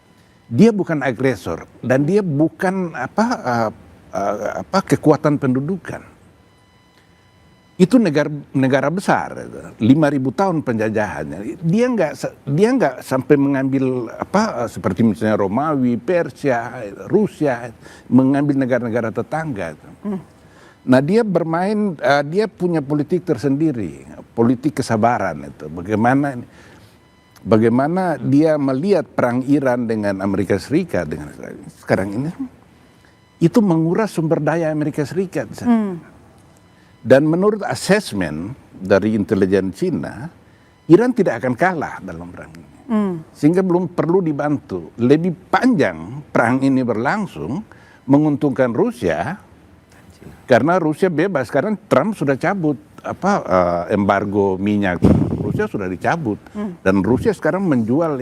dia bukan agresor dan dia bukan kekuatan pendudukan. Itu negara besar, 5.000 tahun penjajahannya. Dia nggak sampai mengambil seperti misalnya Romawi, Persia, Rusia, mengambil negara-negara tetangga. Nah dia bermain, dia punya politik tersendiri, politik kesabaran itu. Bagaimana dia melihat perang Iran dengan Amerika Serikat dengan sekarang ini, itu menguras sumber daya Amerika Serikat. Dan menurut asesmen dari intelijen Cina, Iran tidak akan kalah dalam perang ini. Sehingga belum perlu dibantu. Lebih panjang perang ini berlangsung, menguntungkan Rusia, karena Rusia bebas. Sekarang Trump sudah cabut embargo minyak. Rusia sudah dicabut. Dan Rusia sekarang menjual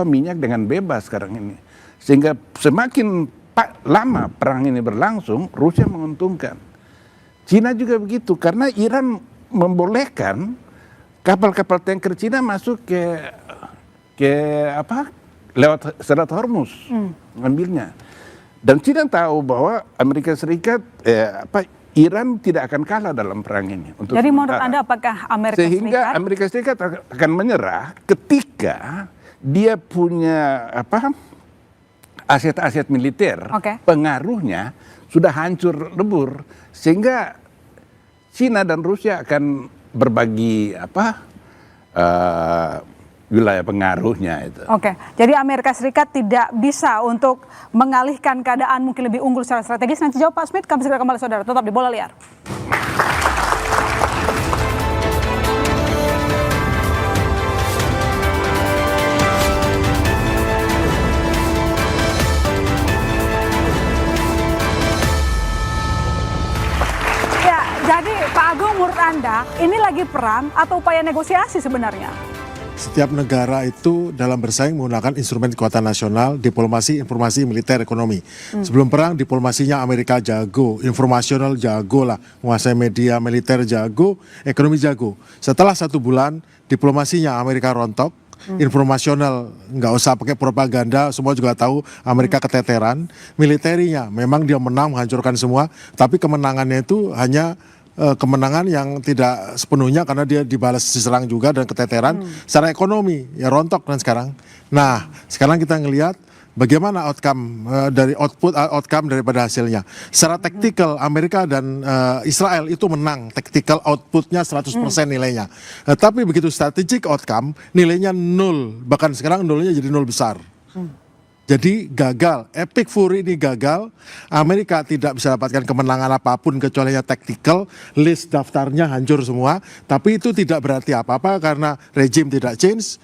minyak dengan bebas sekarang ini. Sehingga semakin lama perang ini berlangsung, Rusia menguntungkan. Cina juga begitu, karena Iran membolehkan kapal-kapal tanker Cina masuk lewat Selat Hormuz, mengambilnya. Dan Cina tahu bahwa Amerika Serikat, Iran tidak akan kalah dalam perang ini. Jadi menurut Anda apakah Sehingga Amerika Serikat akan menyerah ketika dia punya aset-aset militer, pengaruhnya sudah hancur lebur, sehingga Cina dan Rusia akan berbagi wilayah pengaruhnya itu. Jadi Amerika Serikat tidak bisa untuk mengalihkan keadaan mungkin lebih unggul secara strategis. Nanti jawab Pak Smith, kami segera kembali saudara, tetap di Bola Liar. Jadi Pak Agung, menurut Anda ini lagi perang atau upaya negosiasi sebenarnya? Setiap negara itu dalam bersaing menggunakan instrumen kekuatan nasional, diplomasi, informasi, militer, ekonomi. Sebelum perang diplomasinya Amerika jago, informasional jago lah, menguasai media, militer jago, ekonomi jago. Setelah 1 bulan diplomasinya Amerika rontok, informasional nggak usah pakai propaganda, semua juga tahu Amerika keteteran. Militerinya memang dia menang menghancurkan semua, tapi kemenangannya itu hanya kemenangan yang tidak sepenuhnya karena dia dibalas diserang juga dan keteteran. Secara ekonomi ya rontok dan sekarang. Nah sekarang kita ngelihat bagaimana outcome daripada hasilnya. Secara taktikal Amerika dan Israel itu menang, taktikal outputnya 100% nilainya. Tapi begitu strategic outcome nilainya 0, bahkan sekarang nolnya jadi 0 besar. Jadi gagal, Epic Fury ini gagal, Amerika tidak bisa dapatkan kemenangan apapun kecuali taktikal, list daftarnya hancur semua, tapi itu tidak berarti apa-apa karena rejim tidak change,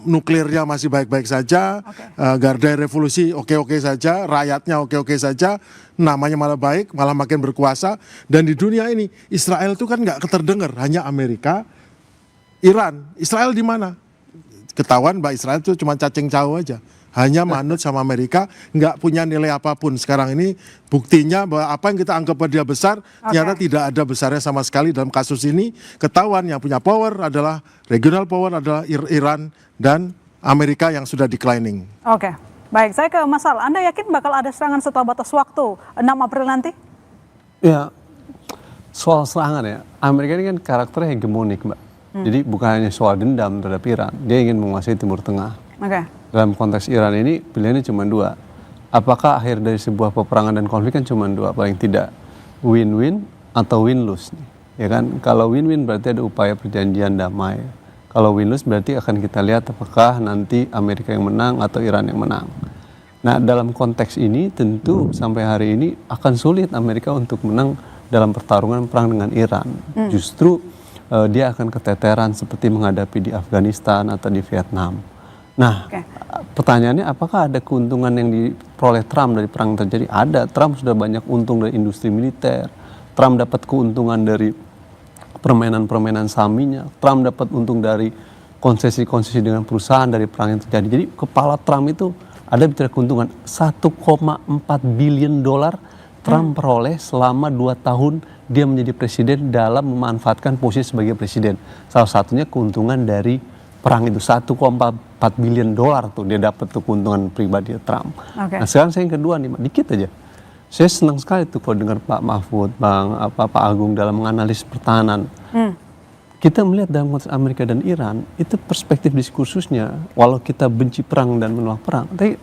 nuklirnya masih baik-baik saja, garda revolusi oke-oke saja, rakyatnya oke-oke saja, namanya malah baik, malah makin berkuasa, dan di dunia ini Israel itu kan nggak keterdengar, hanya Amerika, Iran, Israel di mana? Ketahuan Mbak Israel itu cuma cacing cau aja. Hanya manut sama Amerika, nggak punya nilai apapun. Sekarang ini buktinya bahwa apa yang kita anggap dia besar, ternyata tidak ada besarnya sama sekali dalam kasus ini. Ketahuan yang punya power adalah, regional power adalah Iran dan Amerika yang sudah declining. Oke, baik, saya ke Mas Al. Anda yakin bakal ada serangan setelah batas waktu 6 April nanti? Ya, soal serangan ya, Amerika ini kan karakternya hegemonik, Mbak. Jadi bukan hanya soal dendam terhadap Iran, dia ingin menguasai Timur Tengah. Dalam konteks Iran ini pilihannya cuma 2. Apakah akhir dari sebuah peperangan dan konflik kan cuma 2, paling tidak win-win atau win-lose. Ya kan, kalau win-win berarti ada upaya perjanjian damai. Kalau win-lose berarti akan kita lihat apakah nanti Amerika yang menang atau Iran yang menang. Nah, dalam konteks ini tentu sampai hari ini akan sulit Amerika untuk menang dalam pertarungan perang dengan Iran. Justru dia akan keteteran seperti menghadapi di Afghanistan atau di Vietnam. Nah, pertanyaannya apakah ada keuntungan yang diperoleh Trump dari perang yang terjadi? Ada. Trump sudah banyak untung dari industri militer. Trump dapat keuntungan dari permainan-permainan saham minyak. Trump dapat untung dari konsesi-konsesi dengan perusahaan dari perang yang terjadi. Jadi kepala Trump itu ada bicara keuntungan 1,4 billion dolar Trump peroleh selama 2 tahun dia menjadi presiden dalam memanfaatkan posisi sebagai presiden. Salah satunya keuntungan dari perang itu 1,4 billion dolar tuh dia dapat tuh keuntungan pribadi Trump. Nah sekarang saya yang kedua nih, dikit aja. Saya senang sekali tuh kalau dengar Pak Mahfud, Pak Agung dalam menganalisis pertahanan. Kita melihat dalam konteks Amerika dan Iran itu perspektif diskursusnya, walau kita benci perang dan menolak perang, tapi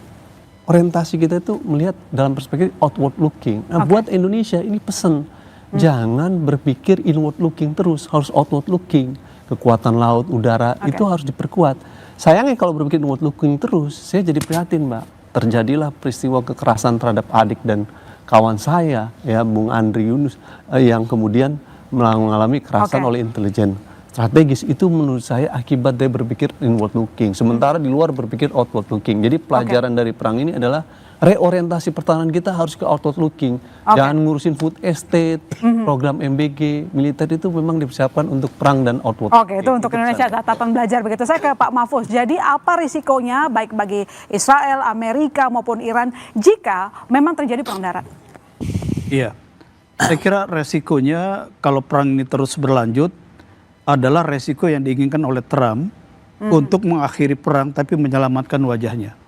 orientasi kita itu melihat dalam perspektif outward looking. Nah buat Indonesia ini pesan, jangan berpikir inward looking terus, harus outward looking. Kekuatan laut, udara itu harus diperkuat. Sayangnya kalau berpikir inward looking terus, saya jadi prihatin, Mbak. Terjadilah peristiwa kekerasan terhadap adik dan kawan saya, ya Bung Andri Yunus, yang kemudian mengalami kekerasan oleh intelijen strategis. Itu menurut saya akibat dia berpikir inward looking, sementara di luar berpikir outward looking. Jadi pelajaran dari perang ini adalah reorientasi pertahanan kita harus ke outward looking. Jangan ngurusin food estate, program MBG, militer itu memang dipersiapkan untuk perang dan outward. Itu untuk Indonesia catatan belajar begitu. Saya ke Pak Mahfuz. Jadi apa risikonya baik bagi Israel, Amerika maupun Iran jika memang terjadi perang darat? Iya, saya kira resikonya kalau perang ini terus berlanjut adalah resiko yang diinginkan oleh Trump untuk mengakhiri perang tapi menyelamatkan wajahnya.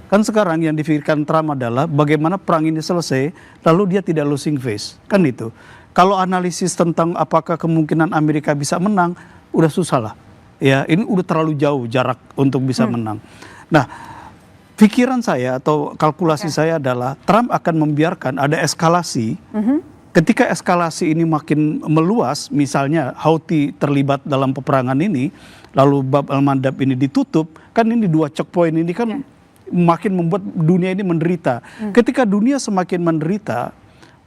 Kan sekarang yang dipikirkan Trump adalah bagaimana perang ini selesai lalu dia tidak losing face, kan itu. Kalau analisis tentang apakah kemungkinan Amerika bisa menang udah susah lah ya, ini udah terlalu jauh jarak untuk bisa menang. Nah, pikiran saya atau kalkulasi saya adalah Trump akan membiarkan ada eskalasi. Ketika eskalasi ini makin meluas, misalnya Houthi terlibat dalam peperangan ini, lalu Bab al-Mandab ini ditutup, kan ini 2 checkpoint ini kan makin membuat dunia ini menderita. Ketika dunia semakin menderita,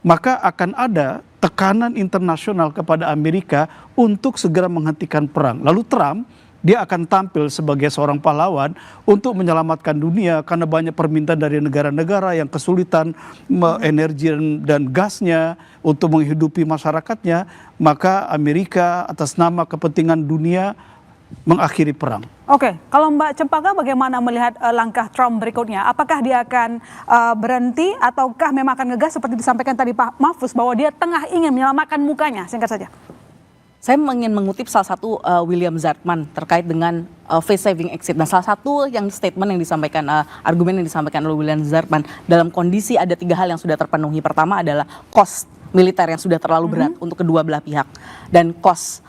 maka akan ada tekanan internasional kepada Amerika untuk segera menghentikan perang. Lalu Trump, dia akan tampil sebagai seorang pahlawan untuk menyelamatkan dunia karena banyak permintaan dari negara-negara yang kesulitan energi dan gasnya untuk menghidupi masyarakatnya. Maka Amerika atas nama kepentingan dunia mengakhiri perang. Kalau Mbak Cempaka bagaimana melihat langkah Trump berikutnya? Apakah dia akan berhenti ataukah memang akan ngegas seperti disampaikan tadi Pak Mahfuz bahwa dia tengah ingin menyelamatkan mukanya? Singkat saja. Saya ingin mengutip salah satu William Zartman terkait dengan face saving exit. Nah, salah satu statement yang disampaikan, argumen yang disampaikan oleh William Zartman dalam kondisi ada 3 hal yang sudah terpenuhi. Pertama adalah cost militer yang sudah terlalu berat untuk kedua belah pihak, dan cost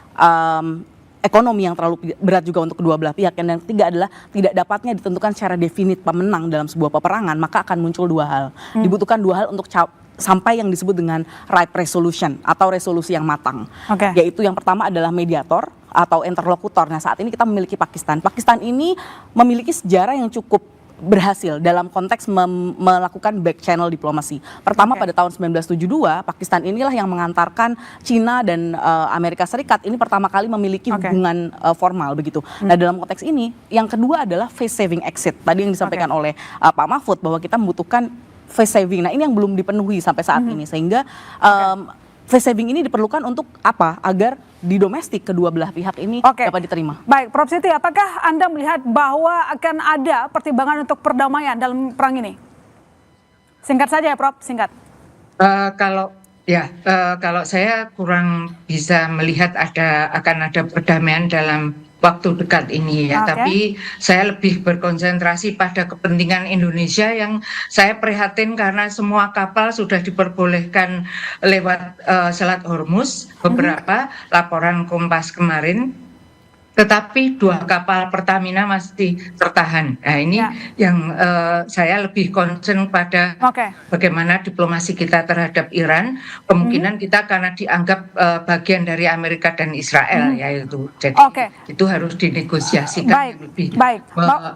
ekonomi yang terlalu berat juga untuk kedua belah pihak. Dan yang ketiga adalah tidak dapatnya ditentukan secara definit pemenang dalam sebuah peperangan, maka akan muncul dua hal. Dibutuhkan dua hal untuk sampai yang disebut dengan right resolution atau resolusi yang matang. Yaitu yang pertama adalah mediator atau interlokutor. Nah, saat ini kita memiliki Pakistan. Pakistan ini memiliki sejarah yang cukup berhasil dalam konteks melakukan back channel diplomasi. Pertama pada tahun 1972, Pakistan inilah yang mengantarkan Cina dan Amerika Serikat ini pertama kali memiliki hubungan formal begitu. Nah, dalam konteks ini, yang kedua adalah face saving exit. Tadi yang disampaikan oleh Pak Mahfud bahwa kita membutuhkan face saving. Nah, ini yang belum dipenuhi sampai saat ini, sehingga face saving ini diperlukan untuk apa? Agar di domestik kedua belah pihak ini dapat diterima. Baik, Prof Siti, apakah Anda melihat bahwa akan ada pertimbangan untuk perdamaian dalam perang ini? Singkat saja ya, Prof, singkat. Kalau saya kurang bisa melihat akan ada perdamaian dalam waktu dekat ini ya, tapi saya lebih berkonsentrasi pada kepentingan Indonesia yang saya prihatin karena semua kapal sudah diperbolehkan lewat Selat Hormuz, beberapa laporan Kompas kemarin, tetapi 2 kapal Pertamina masih tertahan. Nah, ini yang saya lebih concern pada bagaimana diplomasi kita terhadap Iran. Kemungkinan kita karena dianggap bagian dari Amerika dan Israel ya itu. Jadi itu harus dinegosiasikan lebih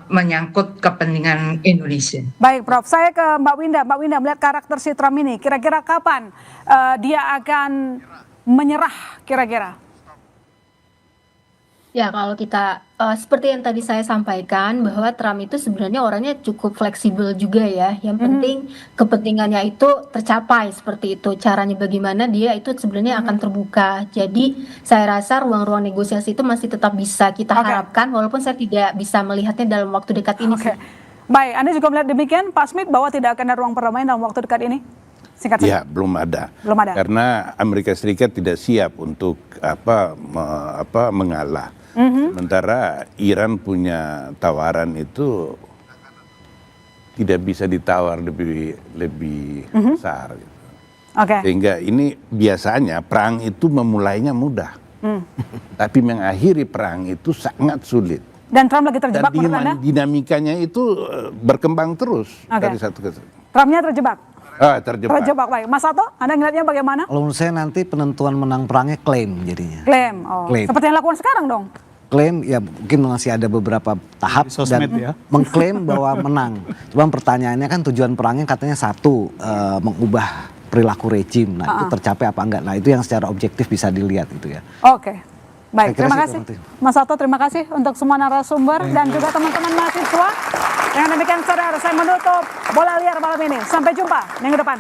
menyangkut kepentingan Indonesia. Baik, Prof. Saya ke Mbak Winda. Mbak Winda, melihat karakter si Trump ini, kira-kira kapan dia akan menyerah kira-kira? Ya, kalau kita seperti yang tadi saya sampaikan bahwa Trump itu sebenarnya orangnya cukup fleksibel juga ya. Yang penting kepentingannya itu tercapai seperti itu. Caranya bagaimana dia itu sebenarnya akan terbuka. Jadi saya rasa ruang-ruang negosiasi itu masih tetap bisa kita harapkan walaupun saya tidak bisa melihatnya dalam waktu dekat ini. Baik, Anda juga melihat demikian, Pak Smith, bahwa tidak akan ada ruang perdamaian dalam waktu dekat ini? Singkat saja. Ya, belum ada. Karena Amerika Serikat tidak siap untuk mengalah. Sementara Iran punya tawaran itu tidak bisa ditawar lebih besar. Gitu. Sehingga ini biasanya perang itu memulainya mudah, tapi mengakhiri perang itu sangat sulit. Dan Trump lagi terjebak menurut Anda? Dinamikanya itu berkembang terus dari satu ke satu. Trumpnya terjebak? Terjebak. Baik. Mas Sato, Anda ngeliatnya bagaimana? Kalau menurut saya nanti penentuan menang perangnya klaim jadinya. Klaim. Seperti yang dilakukan sekarang dong? Klaim ya mungkin masih ada beberapa tahap dan mengklaim bahwa menang. Cuma pertanyaannya kan tujuan perangnya katanya satu, mengubah perilaku rejim. Nah itu tercapai apa enggak? Nah itu yang secara objektif bisa dilihat itu ya. Baik, terima kasih Mas Sato, terima kasih untuk semua narasumber dan juga teman-teman mahasiswa. Dengan demikian saudara, saya menutup Bola Liar malam ini. Sampai jumpa minggu depan.